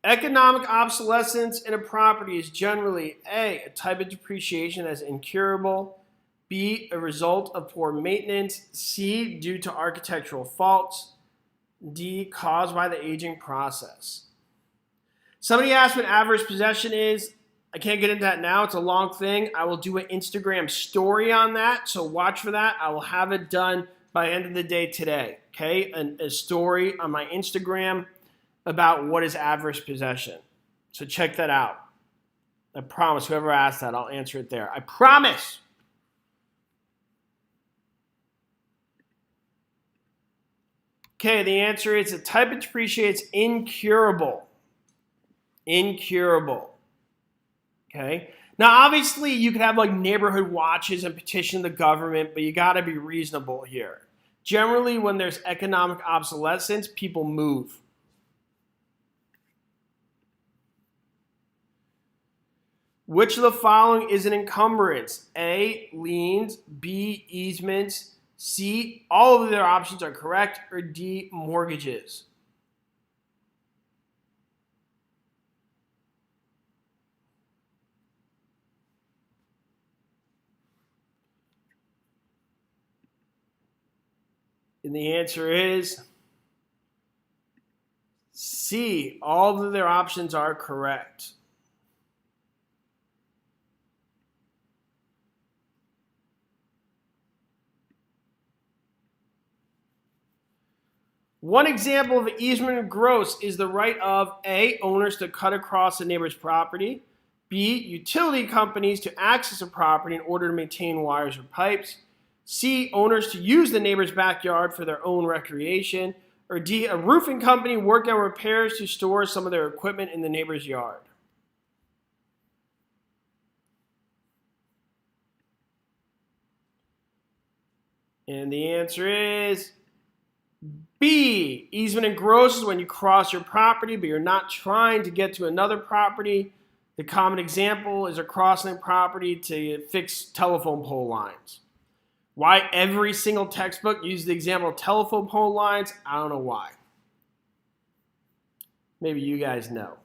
Economic obsolescence in a property is generally A, a type of depreciation that is incurable. B, a result of poor maintenance. C, due to architectural faults. D, caused by the aging process. Somebody asked what adverse possession is. I can't get into that now. It's a long thing. I will do an Instagram story on that, so watch for that. I will have it done by end of the day today, okay? A story on my Instagram about what is adverse possession. So check that out. I promise, whoever asked that, I'll answer it there. I promise. Okay, the answer is the type of depreciates incurable. Incurable. Okay. Now, obviously, you could have like neighborhood watches and petition the government, but you got to be reasonable here. Generally, when there's economic obsolescence, people move. Which of the following is an encumbrance? A, liens. B, easements. C, all of their options are correct. Or D, mortgages. And the answer is C, all of their options are correct. One example of easement of gross is the right of A, owners to cut across a neighbor's property. B, utility companies to access a property in order to maintain wires or pipes. C, owners to use the neighbor's backyard for their own recreation. Or D, a roofing company working on repairs to store some of their equipment in the neighbor's yard. And the answer is B, easement and gross is when you cross your property, but you're not trying to get to another property. The common example is a crossing property to fix telephone pole lines. Why every single textbook uses the example of telephone pole lines, I don't know why. Maybe you guys know.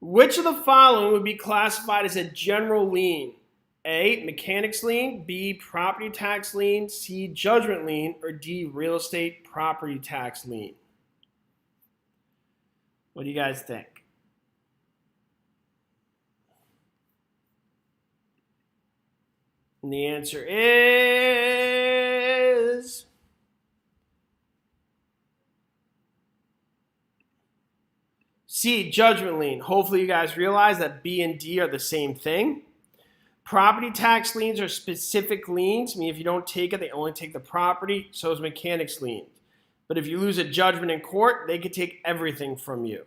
Which of the following would be classified as a general lien? A, mechanics lien. B, property tax lien. C, judgment lien. Or D, real estate property tax lien. What do you guys think? And the answer is C, judgment lien. Hopefully you guys realize that B and D are the same thing. Property tax liens are specific liens. I mean, if you don't take it, they only take the property. So is mechanics liens. But if you lose a judgment in court, they could take everything from you.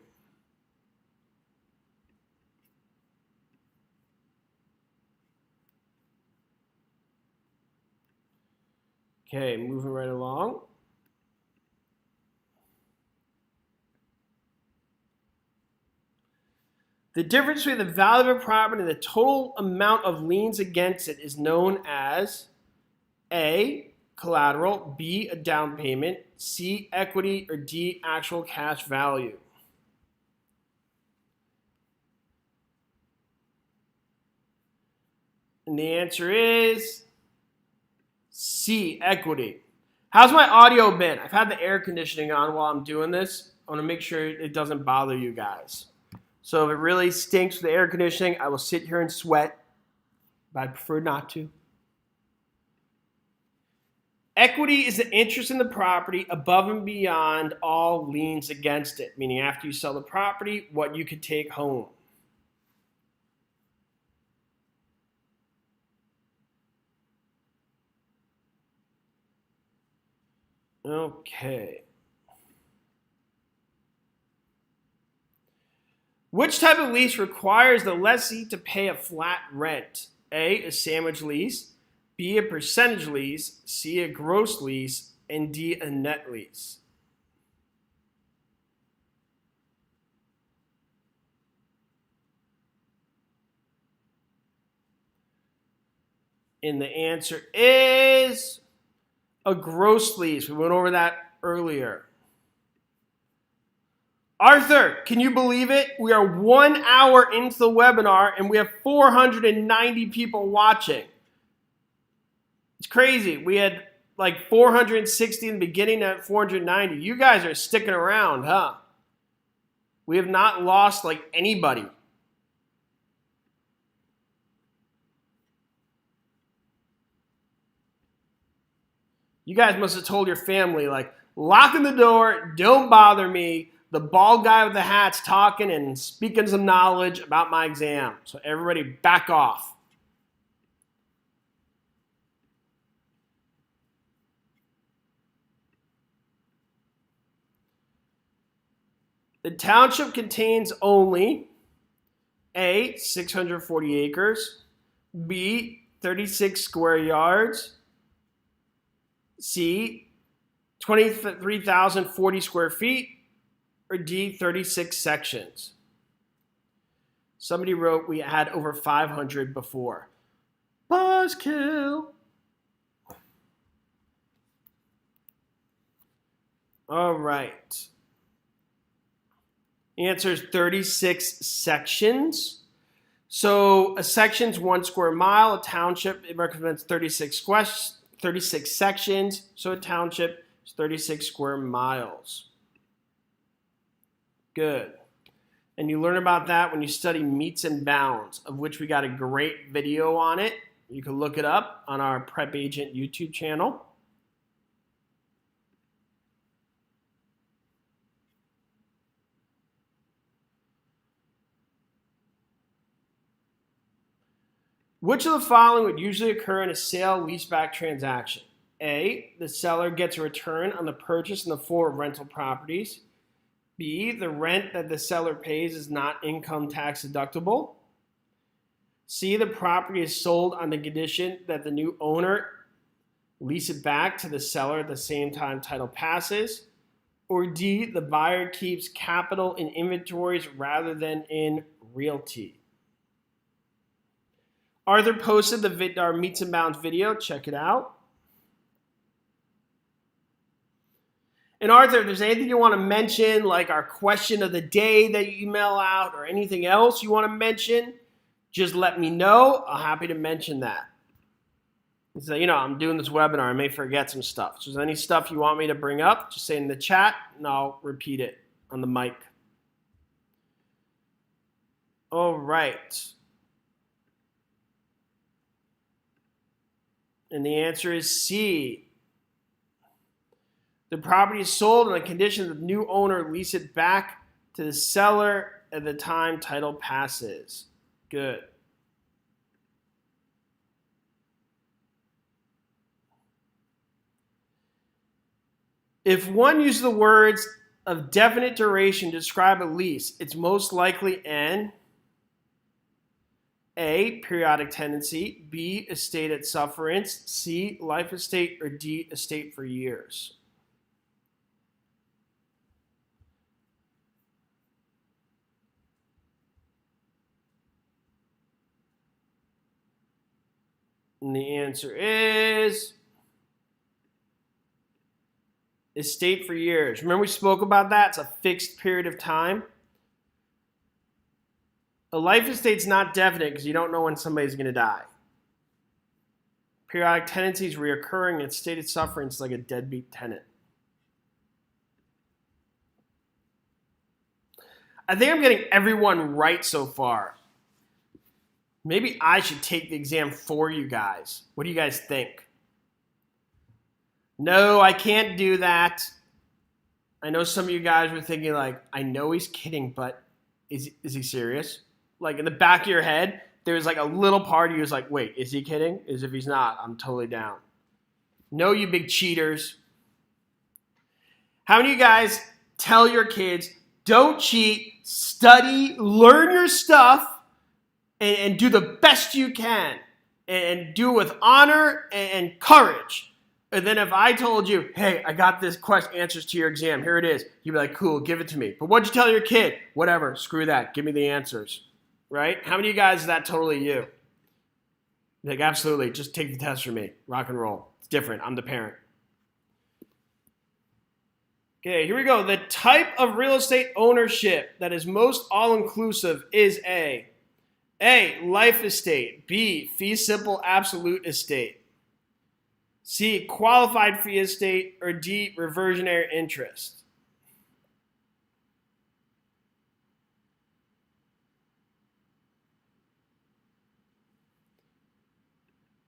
Okay, moving right along. The difference between the value of a property and the total amount of liens against it is known as A, collateral, B, a down payment, C, equity, or D, actual cash value. And the answer is C, equity. How's my audio been? I've had the air conditioning on while I'm doing this. I want to make sure it doesn't bother you guys. So if it really stinks with the air conditioning, I will sit here and sweat, but I prefer not to. Equity is the interest in the property above and beyond all liens against it, meaning after you sell the property, what you could take home. Okay. Which type of lease requires the lessee to pay a flat rent? A, a sandwich lease, B, a percentage lease, C, a gross lease, and D, a net lease. And the answer is a gross lease. We went over that earlier. Arthur, can you believe it? We are 1 hour into the webinar and we have 490 people watching. It's crazy. We had like 460 in the beginning at 490. You guys are sticking around, huh? We have not lost like anybody. You guys must have told your family, like, lock in the door, don't bother me. The bald guy with the hat's talking and speaking some knowledge about my exam. So everybody back off. The township contains only A, 640 acres, B, 36 square yards, C, 23,040 square feet, or D, 36 sections. Somebody wrote we had over 500 before. Buzzkill. All right. The answer is 36 sections. So a section's 1 square mile. A township, it represents 36 sections. So a township is 36 square miles. Good. And you learn about that when you study meets and bounds, of which we got a great video on it. You can look it up on our PrepAgent YouTube channel. Which of the following would usually occur in a sale-leaseback transaction? A, the seller gets a return on the purchase in the form of rental properties. B, the rent that the seller pays is not income tax deductible. C, the property is sold on the condition that the new owner lease it back to the seller at the same time title passes. Or D, the buyer keeps capital in inventories rather than in realty. Arthur posted our Meets and Bounds video. Check it out. And Arthur, if there's anything you want to mention, like our question of the day that you email out or anything else you want to mention, just let me know. I'm happy to mention that. So, I'm doing this webinar. I may forget some stuff. So if there's any stuff you want me to bring up, just say in the chat, and I'll repeat it on the mic. All right. And the answer is C. The property is sold on the condition that the new owner lease it back to the seller at the time title passes. Good. If one uses the words of definite duration to describe a lease, it's most likely an A, periodic tenancy, B, estate at sufferance, C, life estate, or D, estate for years. And the answer is estate for years. Remember we spoke about that? It's a fixed period of time. A life estate's not definite because you don't know when somebody's going to die. Periodic tenancy is reoccurring, and estate at sufferance is like a deadbeat tenant. I think I'm getting everyone right so far. Maybe I should take the exam for you guys. What do you guys think? No, I can't do that. I know some of you guys were thinking like, I know he's kidding, but is he serious? Like in the back of your head, there's like a little part of you is like, wait, is he kidding? As if he's not, I'm totally down. No, you big cheaters. How many of you guys tell your kids, don't cheat, study, learn your stuff, and do the best you can, and do it with honor and courage. And then if I told you, hey, I got this answers to your exam, here it is, you'd be like, cool, give it to me. But what'd you tell your kid? Whatever, screw that, give me the answers, right? How many of you guys is that totally you? Like, absolutely, just take the test from me, rock and roll. It's different, I'm the parent. Okay, here we go. The type of real estate ownership that is most all-inclusive is A, life estate, B, fee simple absolute estate, C, qualified fee estate, or D, reversionary interest.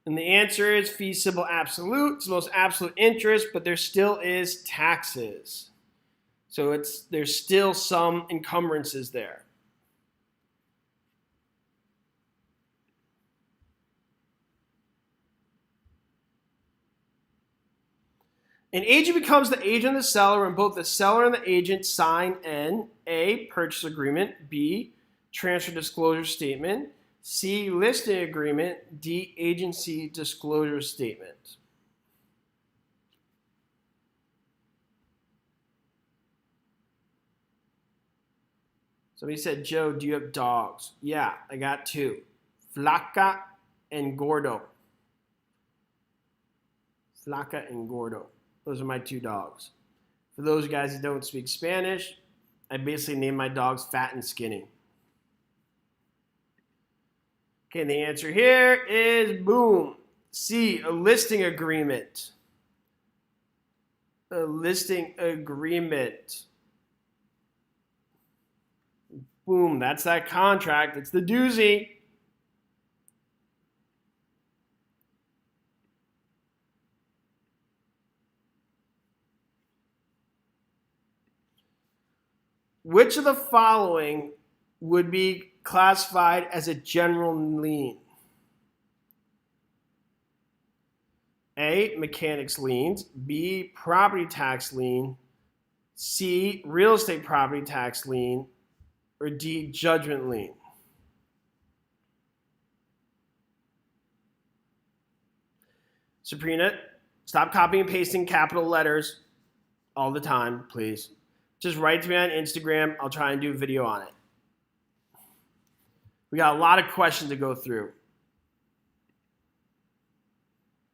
And the answer is fee simple absolute. It's the most absolute interest, but there still is taxes. So there's still some encumbrances there. An agent becomes the agent of the seller when both the seller and the agent sign an A, purchase agreement, B, transfer disclosure statement, C, listing agreement, D, agency disclosure statement. Somebody said, Joe, do you have dogs? Yeah, I got two, Flaca and Gordo. Flaca and Gordo. Those are my two dogs. For those guys that don't speak Spanish, I basically named my dogs Fat and Skinny. Okay, and the answer here is boom. C, a listing agreement. A listing agreement. Boom, that's that contract. It's the doozy. Which of the following would be classified as a general lien? A, mechanics liens, B, property tax lien, C, real estate property tax lien, or D, judgment lien? Sabrina, stop copying and pasting capital letters all the time, please. Just write to me on Instagram. I'll try and do a video on it. We got a lot of questions to go through.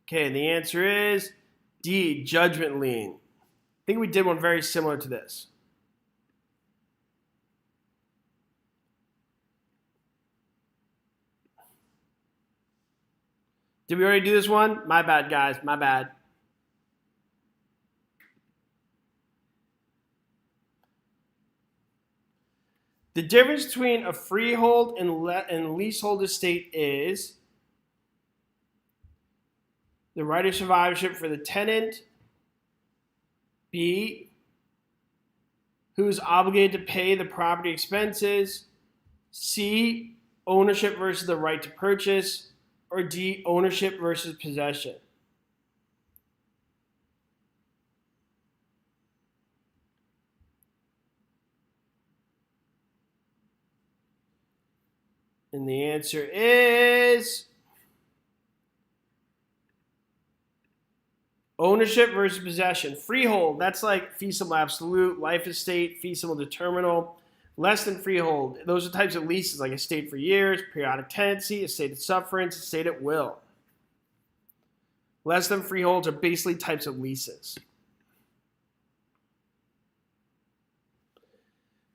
Okay, the answer is D, judgment lien. I think we did one very similar to this. Did we already do this one? My bad, guys. My bad. The difference between a freehold and leasehold estate is The right of survivorship for the tenant. B, who is obligated to pay the property expenses. C, ownership versus the right to purchase. Or D, ownership versus possession. And the answer is ownership versus possession. Freehold, that's like fee simple absolute, life estate, fee simple determinal. Less than freehold, those are types of leases like estate for years, periodic tenancy, estate at sufferance, estate at will. Less than freeholds are basically types of leases.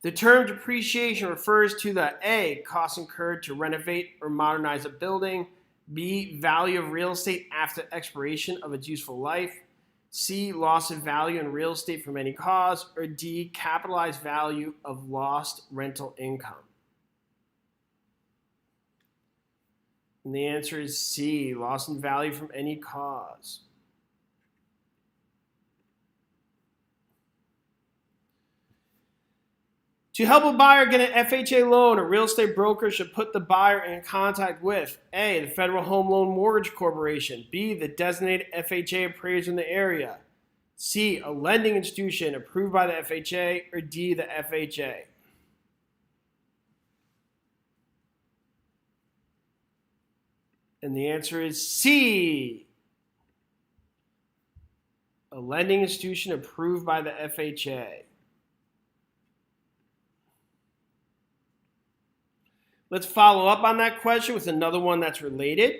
The term depreciation refers to the A, costs incurred to renovate or modernize a building, B, value of real estate after expiration of its useful life, C, loss of value in real estate from any cause, or D, capitalized value of lost rental income. And the answer is C, loss in value from any cause. To help a buyer get an FHA loan, a real estate broker should put the buyer in contact with A, the Federal Home Loan Mortgage Corporation, B, the designated FHA appraiser in the area, C, a lending institution approved by the FHA, or D, the FHA. And the answer is C, a lending institution approved by the FHA. Let's follow up on that question with another one that's related.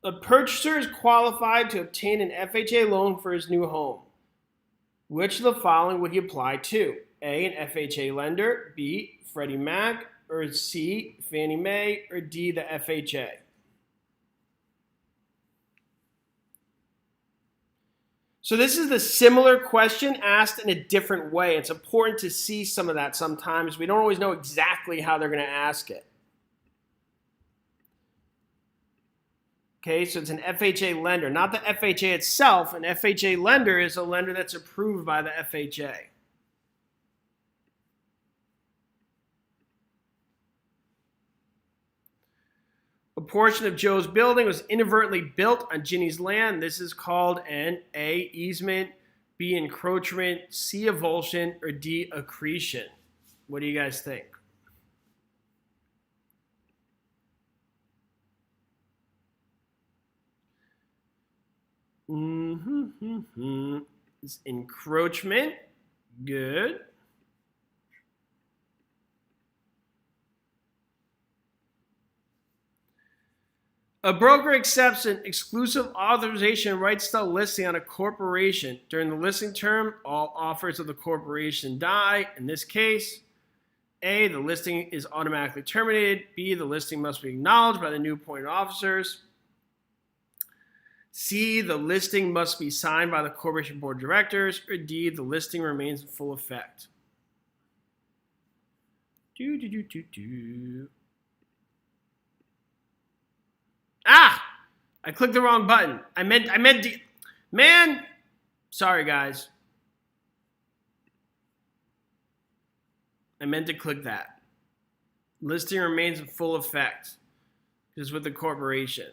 A purchaser is qualified to obtain an FHA loan for his new home. Which of the following would he apply to? A, an FHA lender, B, Freddie Mac, or C, Fannie Mae, or D, the FHA? So this is the similar question asked in a different way. It's important to see some of that sometimes. We don't always know exactly how they're going to ask it. Okay, so it's an FHA lender, not the FHA itself. An FHA lender is a lender that's approved by the FHA. A portion of Joe's building was inadvertently built on Ginny's land. This is called an A, easement, B, encroachment, C, avulsion, or D, accretion. What do you guys think? It's encroachment. Good. A broker accepts an exclusive authorization and rights to sell listing on a corporation. During the listing term, all offers of the corporation die. In this case, A, the listing is automatically terminated. B, the listing must be acknowledged by the new appointed officers. C, the listing must be signed by the corporation board of directors. Or D, the listing remains in full effect. Ah! I clicked the wrong button. I meant D. Man! Sorry, guys. I meant to click that. Listing remains in full effect. Just with the corporation.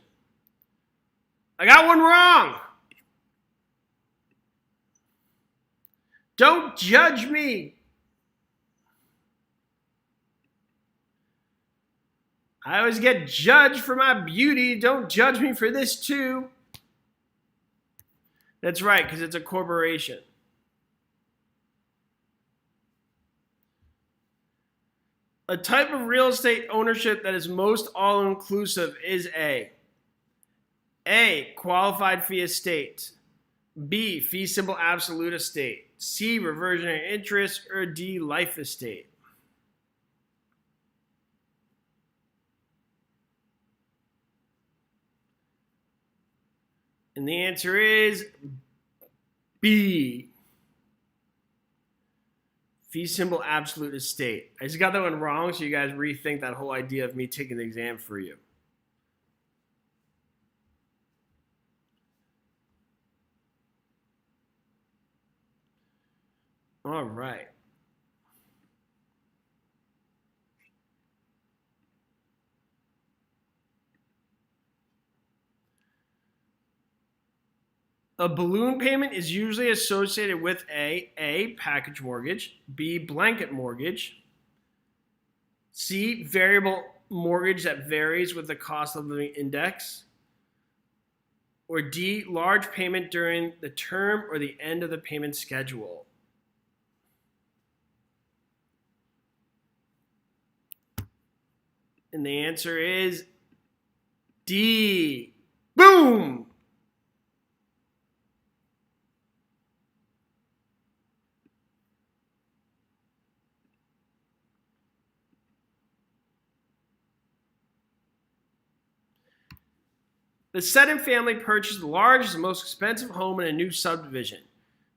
I got one wrong! Don't judge me! I always get judged for my beauty. Don't judge me for this too. That's right, because it's a corporation. A type of real estate ownership that is most all-inclusive is A, qualified fee estate. B, fee simple absolute estate. C, reversionary interest. Or D, life estate. And the answer is B. Fee simple absolute estate. I just got that one wrong, so you guys rethink that whole idea of me taking the exam for you. All right. A balloon payment is usually associated with A, package mortgage, B, blanket mortgage, C, variable mortgage that varies with the cost of living index, or D, large payment during the term or the end of the payment schedule. And the answer is D. Boom! The Seddon family purchased the largest and most expensive home in a new subdivision.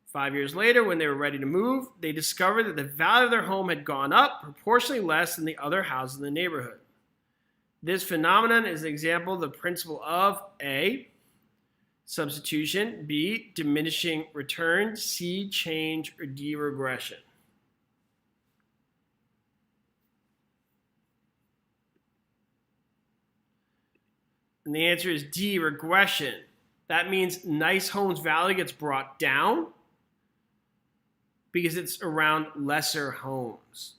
5 years later, when they were ready to move, they discovered that the value of their home had gone up proportionally less than the other houses in the neighborhood. This phenomenon is an example of the principle of A, substitution, B, diminishing return, C, change, or D, regression. And the answer is D, regression. That means nice homes value gets brought down because it's around lesser homes.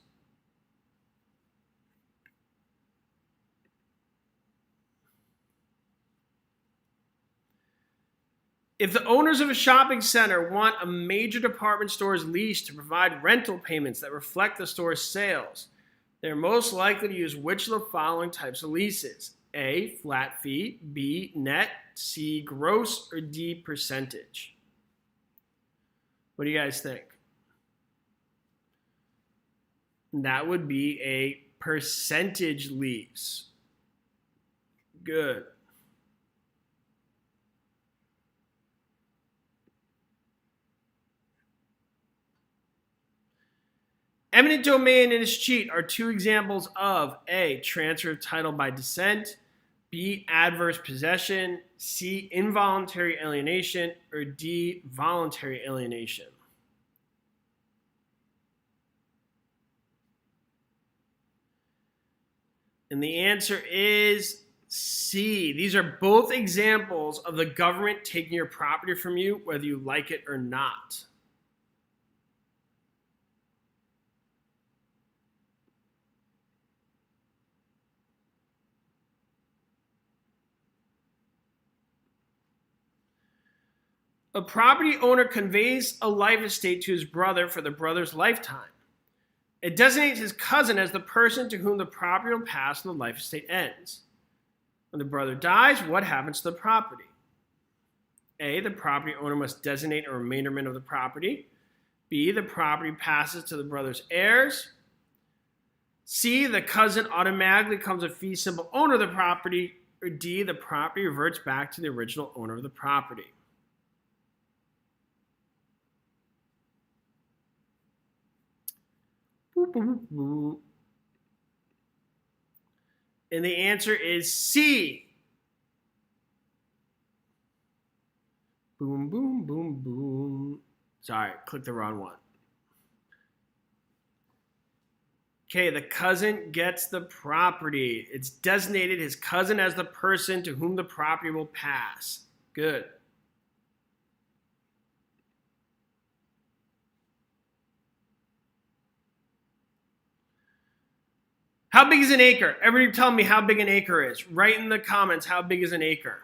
If the owners of a shopping center want a major department store's lease to provide rental payments that reflect the store's sales, they're most likely to use which of the following types of leases? A, flat fee, B, net, C, gross, or D, percentage? What do you guys think? That would be a percentage lease. Good. Eminent domain and escheat are two examples of A, transfer of title by descent, B, adverse possession, C, involuntary alienation, or D, voluntary alienation. And the answer is C. These are both examples of the government taking your property from you, whether you like it or not. A property owner conveys a life estate to his brother for the brother's lifetime. It designates his cousin as the person to whom the property will pass when the life estate ends. When the brother dies, what happens to the property? A, the property owner must designate a remainderment of the property. B, the property passes to the brother's heirs. C, the cousin automatically becomes a fee simple owner of the property. Or D, the property reverts back to the original owner of the property. And the answer is C. Boom, boom, boom, boom. Sorry, clicked the wrong one. Okay, the cousin gets the property. It's designated his cousin as the person to whom the property will pass. Good. How big is an acre? Everybody tell me how big an acre is. Write in the comments, how big is an acre?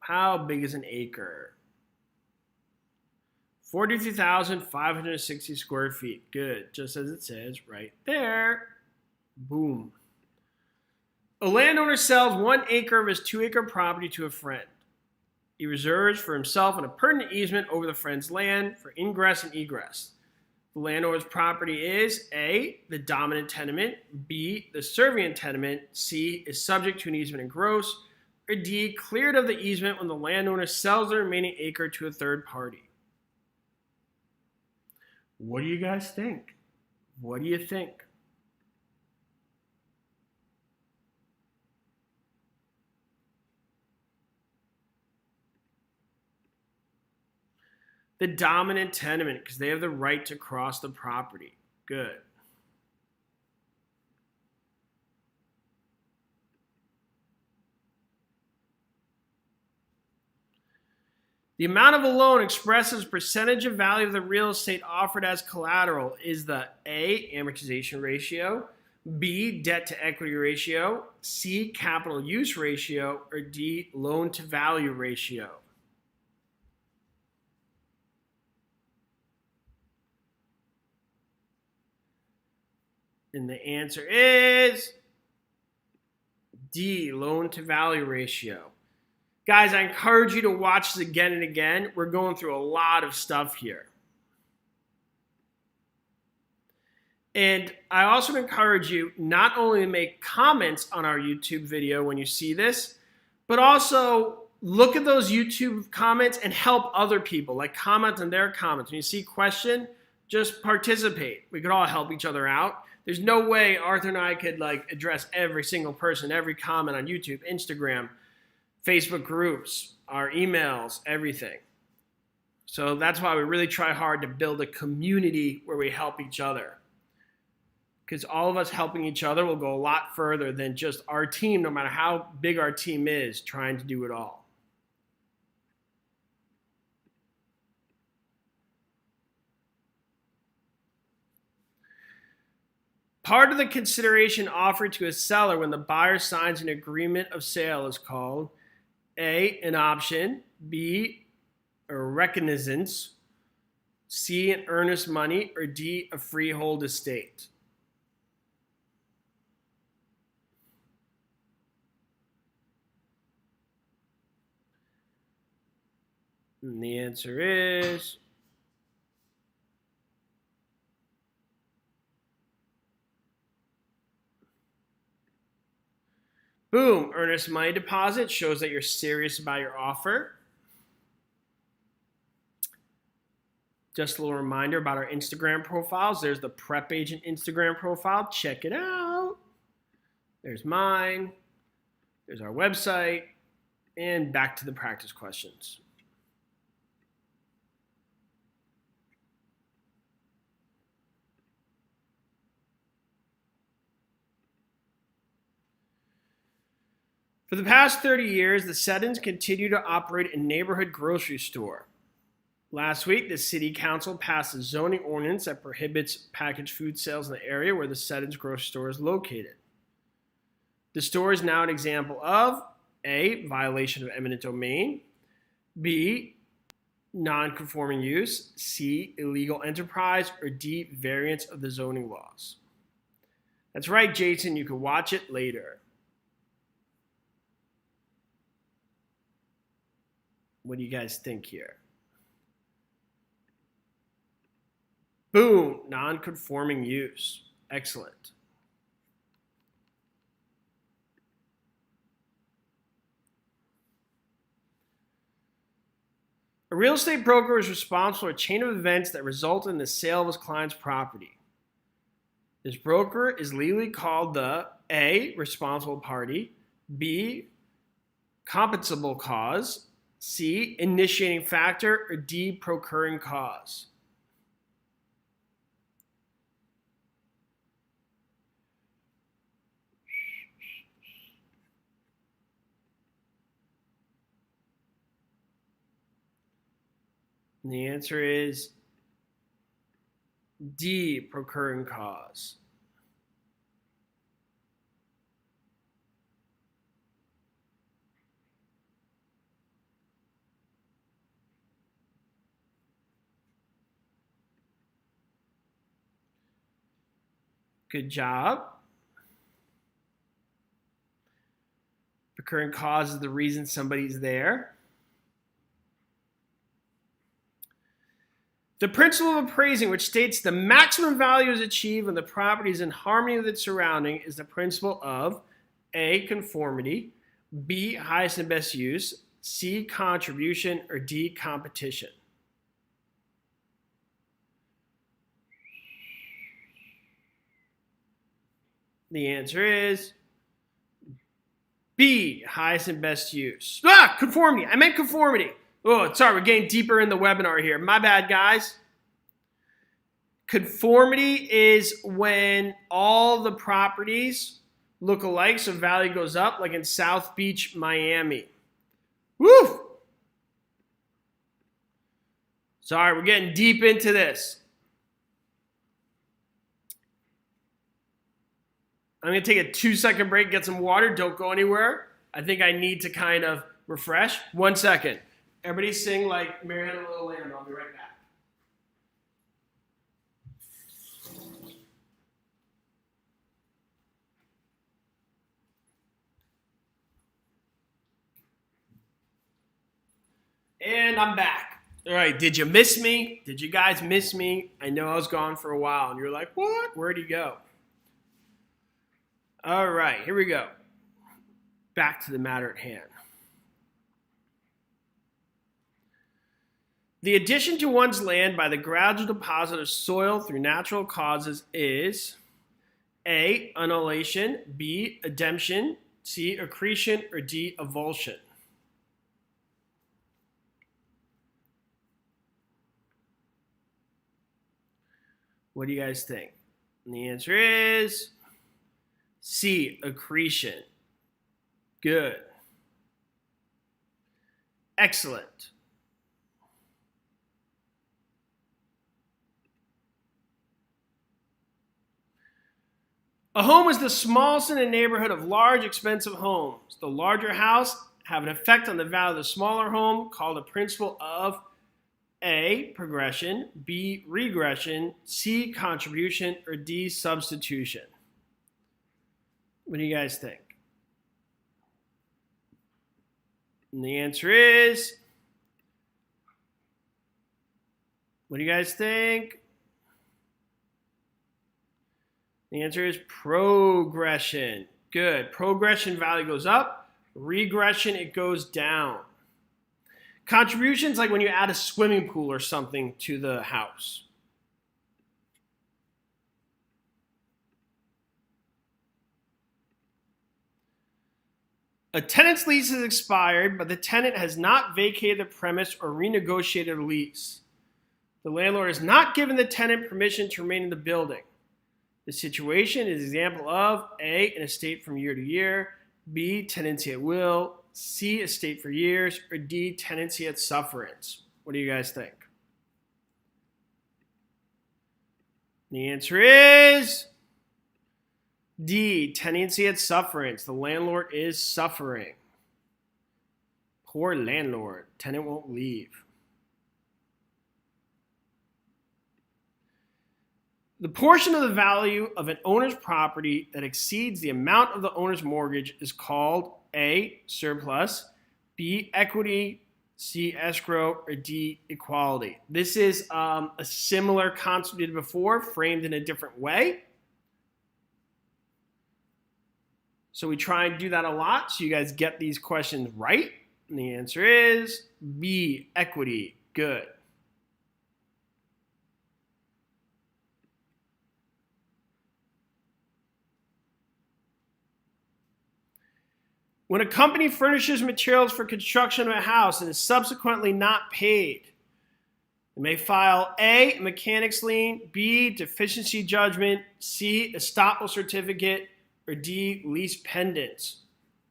How big is an acre? 43,560 square feet. Good, just as it says right there. Boom. A landowner sells 1 acre of his 2-acre property to a friend. He reserves for himself an appurtenant easement over the friend's land for ingress and egress. The landowner's property is A, the dominant tenement, B, the servient tenement, C, is subject to an easement in gross, or D, cleared of the easement when the landowner sells the remaining acre to a third party. What do you guys think? What do you think? The dominant tenement, because they have the right to cross the property. Good. The amount of a loan expressed as percentage of value of the real estate offered as collateral is the A, amortization ratio, B, debt to equity ratio, C, capital use ratio, or D, loan to value ratio. And the answer is D, loan to value ratio. Guys, I encourage you to watch this again and again. We're going through a lot of stuff here. And I also encourage you not only to make comments on our YouTube video when you see this, but also look at those YouTube comments and help other people. Like comment on their comments. When you see a question, just participate. We could all help each other out. There's no way Arthur and I could address every single person, every comment on YouTube, Instagram, Facebook groups, our emails, everything. So that's why we really try hard to build a community where we help each other. Because all of us helping each other will go a lot further than just our team, no matter how big our team is, trying to do it all. Part of the consideration offered to a seller when the buyer signs an agreement of sale is called A, an option, B, a recognizance, C, an earnest money, or D, a freehold estate. And the answer is boom, earnest money deposit shows that you're serious about your offer. Just a little reminder about our Instagram profiles. There's the PrepAgent Instagram profile. Check it out. There's mine. There's our website. And back to the practice questions. For the past 30 years, the Seddons continue to operate a neighborhood grocery store. Last week, the City Council passed a zoning ordinance that prohibits packaged food sales in the area where the Seddons grocery store is located. The store is now an example of A, violation of eminent domain, B, non-conforming use, C, illegal enterprise, or D, variance of the zoning laws. That's right, Jason, you can watch it later. What do you guys think here? Boom, non-conforming use. Excellent. A real estate broker is responsible for a chain of events that result in the sale of his client's property. This broker is legally called the A, responsible party, B, compensable cause, C, initiating factor, or D, procuring cause. And the answer is D, procuring cause. Good job. Procuring cause is the reason somebody's there. The principle of appraising, which states the maximum value is achieved when the property is in harmony with its surrounding, is the principle of A, conformity, B, highest and best use, C, contribution, or D, competition. The answer is B, highest and best use. Conformity. I meant conformity. Oh, sorry, we're getting deeper in the webinar here. My bad, guys. Conformity is when all the properties look alike, so value goes up, like in South Beach, Miami. Woo! Sorry, we're getting deep into this. I'm going to take a 2-second break, get some water. Don't go anywhere. I think I need to kind of refresh. 1 second. Everybody sing like Mary Had a Little Lamb. I'll be right back. And I'm back. All right, did you miss me? Did you guys miss me? I know I was gone for a while, and you're like, what? Where'd he go? All right, here we go. Back to the matter at hand. The addition to one's land by the gradual deposit of soil through natural causes is A, annihilation, B, ademption, C, accretion, or D, avulsion. What do you guys think? And the answer is C, accretion. Good. Excellent. A home is the smallest in a neighborhood of large, expensive homes. The larger house have an effect on the value of the smaller home, called a principle of A, progression, B, regression, C, contribution, or D, substitution. What do you guys think? And the answer is, what do you guys think? The answer is progression. Good. Progression value goes up. Regression, it goes down. Contributions, like when you add a swimming pool or something to the house. A tenant's lease is expired, but the tenant has not vacated the premise or renegotiated a lease. The landlord has not given the tenant permission to remain in the building. The situation is an example of A, an estate from year to year, B, tenancy at will, C, estate for years, or D, tenancy at sufferance. What do you guys think? The answer is D, tenancy at sufferance. The landlord is suffering. Poor landlord. Tenant won't leave. The portion of the value of an owner's property that exceeds the amount of the owner's mortgage is called A, surplus, B, equity, C, escrow, or D, equality. This is a similar concept we did before, framed in a different way. So we try and do that a lot so you guys get these questions right. And the answer is B, equity. Good. When a company furnishes materials for construction of a house and is subsequently not paid, it may file A, mechanics lien, B, deficiency judgment, C, estoppel certificate, or D, lease pendants.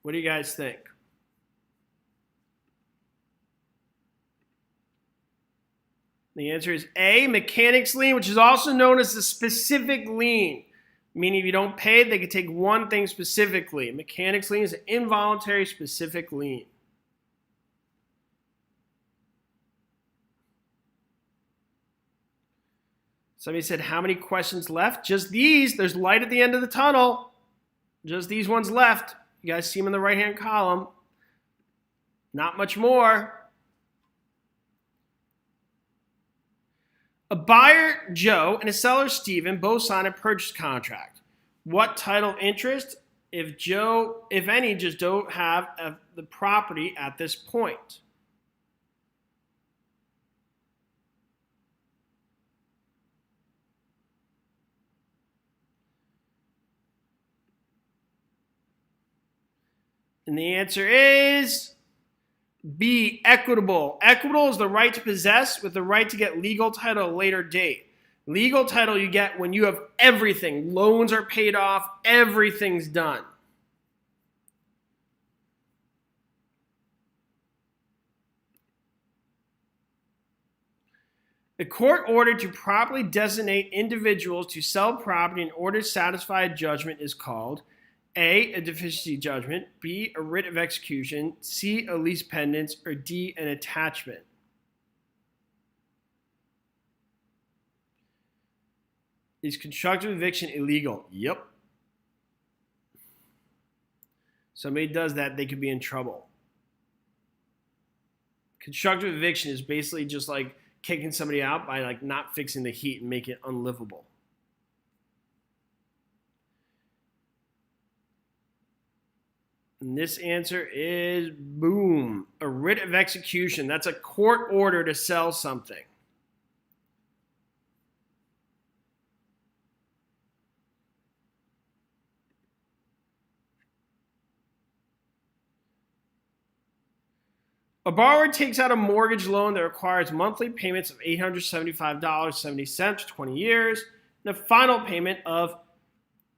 What do you guys think? The answer is A, mechanics lien, which is also known as the specific lien. Meaning if you don't pay, they can take one thing specifically. Mechanics lien is an involuntary specific lien. Somebody said, how many questions left? Just these. There's light at the end of the tunnel. Just these ones left. You guys see them in the right-hand column. Not much more. A buyer, Joe, and a seller, Stephen, both sign a purchase contract. What title of interest, if any, just don't have the property at this point? And the answer is B, equitable. Equitable is the right to possess with the right to get legal title at a later date. Legal title you get when you have everything. Loans are paid off. Everything's done. A court order to properly designate individuals to sell property in order to satisfy a judgment is called A, deficiency judgment, B, a writ of execution, C, a lease pendants, or D, an attachment. Is constructive eviction illegal? Yep. Somebody does that, they could be in trouble. Constructive eviction is basically just like kicking somebody out by like not fixing the heat and making it unlivable. And this answer is boom, a writ of execution. That's a court order to sell something. A borrower takes out a mortgage loan that requires monthly payments of $875.70 for 20 years and a final payment of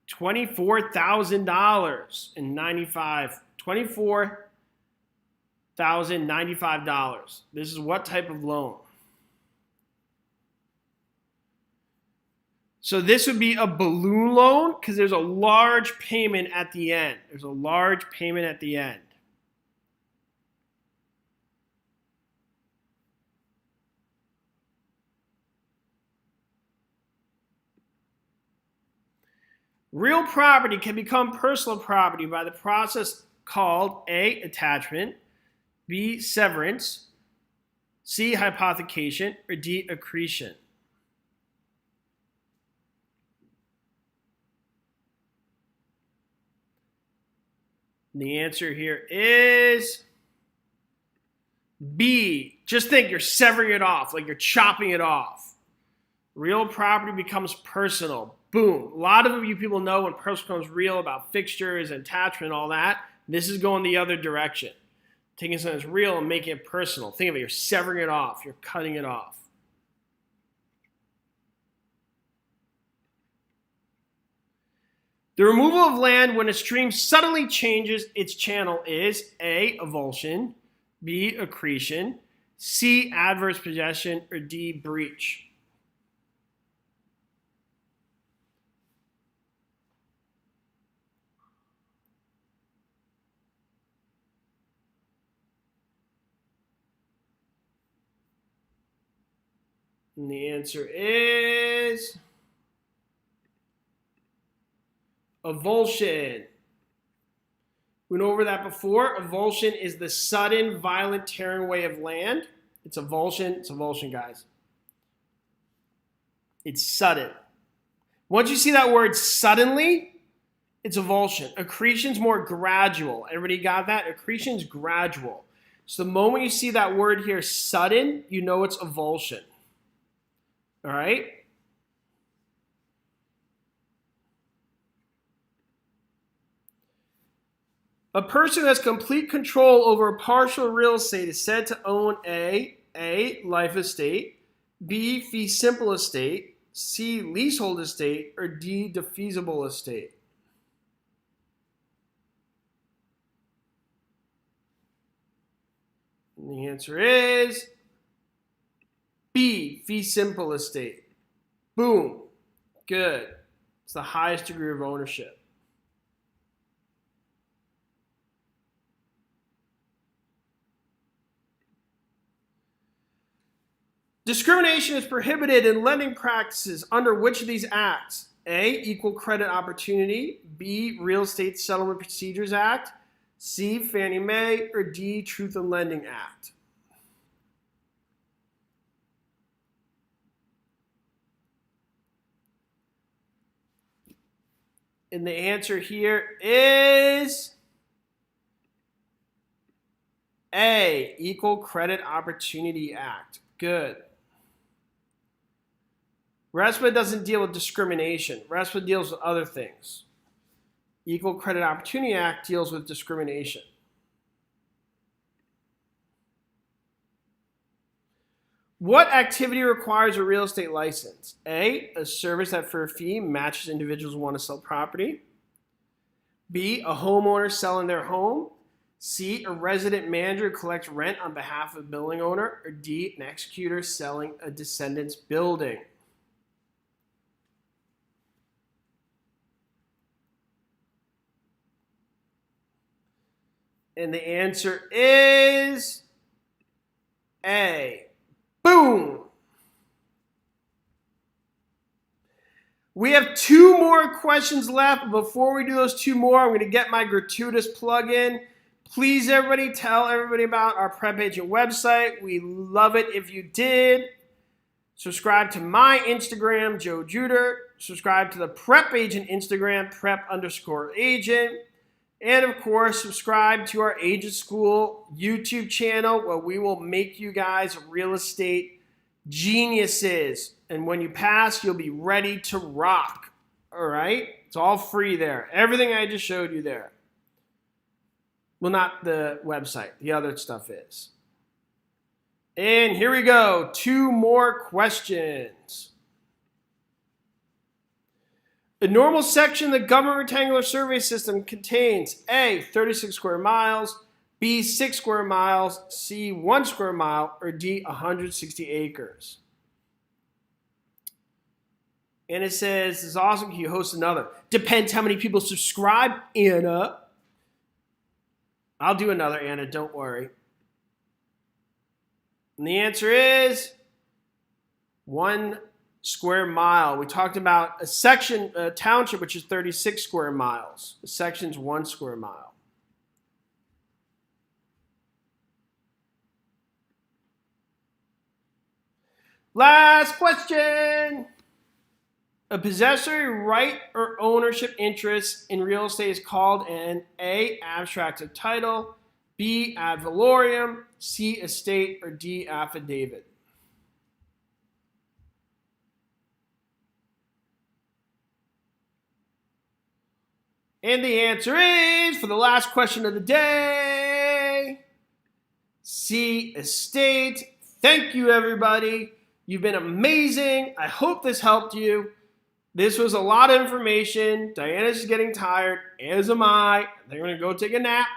$24,095. This is what type of loan? So this would be a balloon loan because there's a large payment at the end. There's a large payment at the end. Real property can become personal property by the process called A, attachment, B, severance, C, hypothecation, or D, accretion. And the answer here is B. Just think you're severing it off, like you're chopping it off. Real property becomes personal. Boom. A lot of you people know when personal becomes real about fixtures and attachment and all that. This is going the other direction. Taking something that's real and making it personal. Think of it, you're severing it off. You're cutting it off. The removal of land when a stream suddenly changes its channel is A, avulsion, B, accretion, C, adverse possession, or D, breach. And the answer is avulsion. We went over that before. Avulsion is the sudden, violent tearing away of land. It's avulsion. It's avulsion, guys. It's sudden. Once you see that word suddenly, it's avulsion. Accretion's more gradual. Everybody got that? Accretion's gradual. So the moment you see that word here, sudden, you know it's avulsion. All right? A person who has complete control over a partial real estate is said to own A, life estate, B, fee simple estate, C, leasehold estate, or D, defeasible estate. And the answer is B, fee simple estate. Boom. Good. It's the highest degree of ownership. Discrimination is prohibited in lending practices under which of these acts? A, Equal Credit Opportunity, B, Real Estate Settlement Procedures Act, C, Fannie Mae, or D, Truth in Lending Act. And the answer here is A, Equal Credit Opportunity Act. Good. RESPA doesn't deal with discrimination. RESPA deals with other things. Equal Credit Opportunity Act deals with discrimination. What activity requires a real estate license? A service that for a fee matches individuals who want to sell property. B, a homeowner selling their home. C, a resident manager who collects rent on behalf of the building owner. Or D, an executor selling a descendant's building. And the answer is A. Boom! We have 2 more questions left. Before we do those 2 more, I'm going to get my gratuitous plug-in. Please, everybody, tell everybody about our PrepAgent website. We love it if you did. Subscribe to my Instagram, Joe Juder. Subscribe to the PrepAgent Instagram, prep_agent. And, of course, subscribe to our Agent School YouTube channel where we will make you guys real estate geniuses. And when you pass, you'll be ready to rock. All right? It's all free there. Everything I just showed you there. Well, not the website. The other stuff is. And here we go. 2 more questions. A normal section of the government rectangular survey system contains A, 36 square miles, B, 6 square miles, C, 1 square mile, or D, 160 acres. And it says, this is awesome, can you host another? Depends how many people subscribe, Anna. I'll do another, Anna, don't worry. And the answer is 1 square mile. We talked about a section, a township, which is 36 square miles. The section's 1 square mile. Last question. A possessory right or ownership interest in real estate is called an A, abstract of title, B, ad valorem, C, estate, or D, affidavit. And the answer is, for the last question of the day, C, estate. Thank you, everybody. You've been amazing. I hope this helped you. This was a lot of information. Diana's getting tired, as am I. They're going to go take a nap.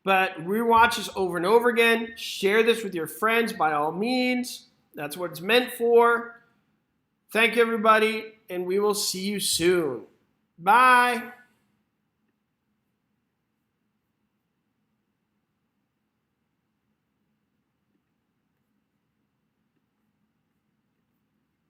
But rewatch this over and over again. Share this with your friends by all means. That's what it's meant for. Thank you, everybody, and we will see you soon. Bye.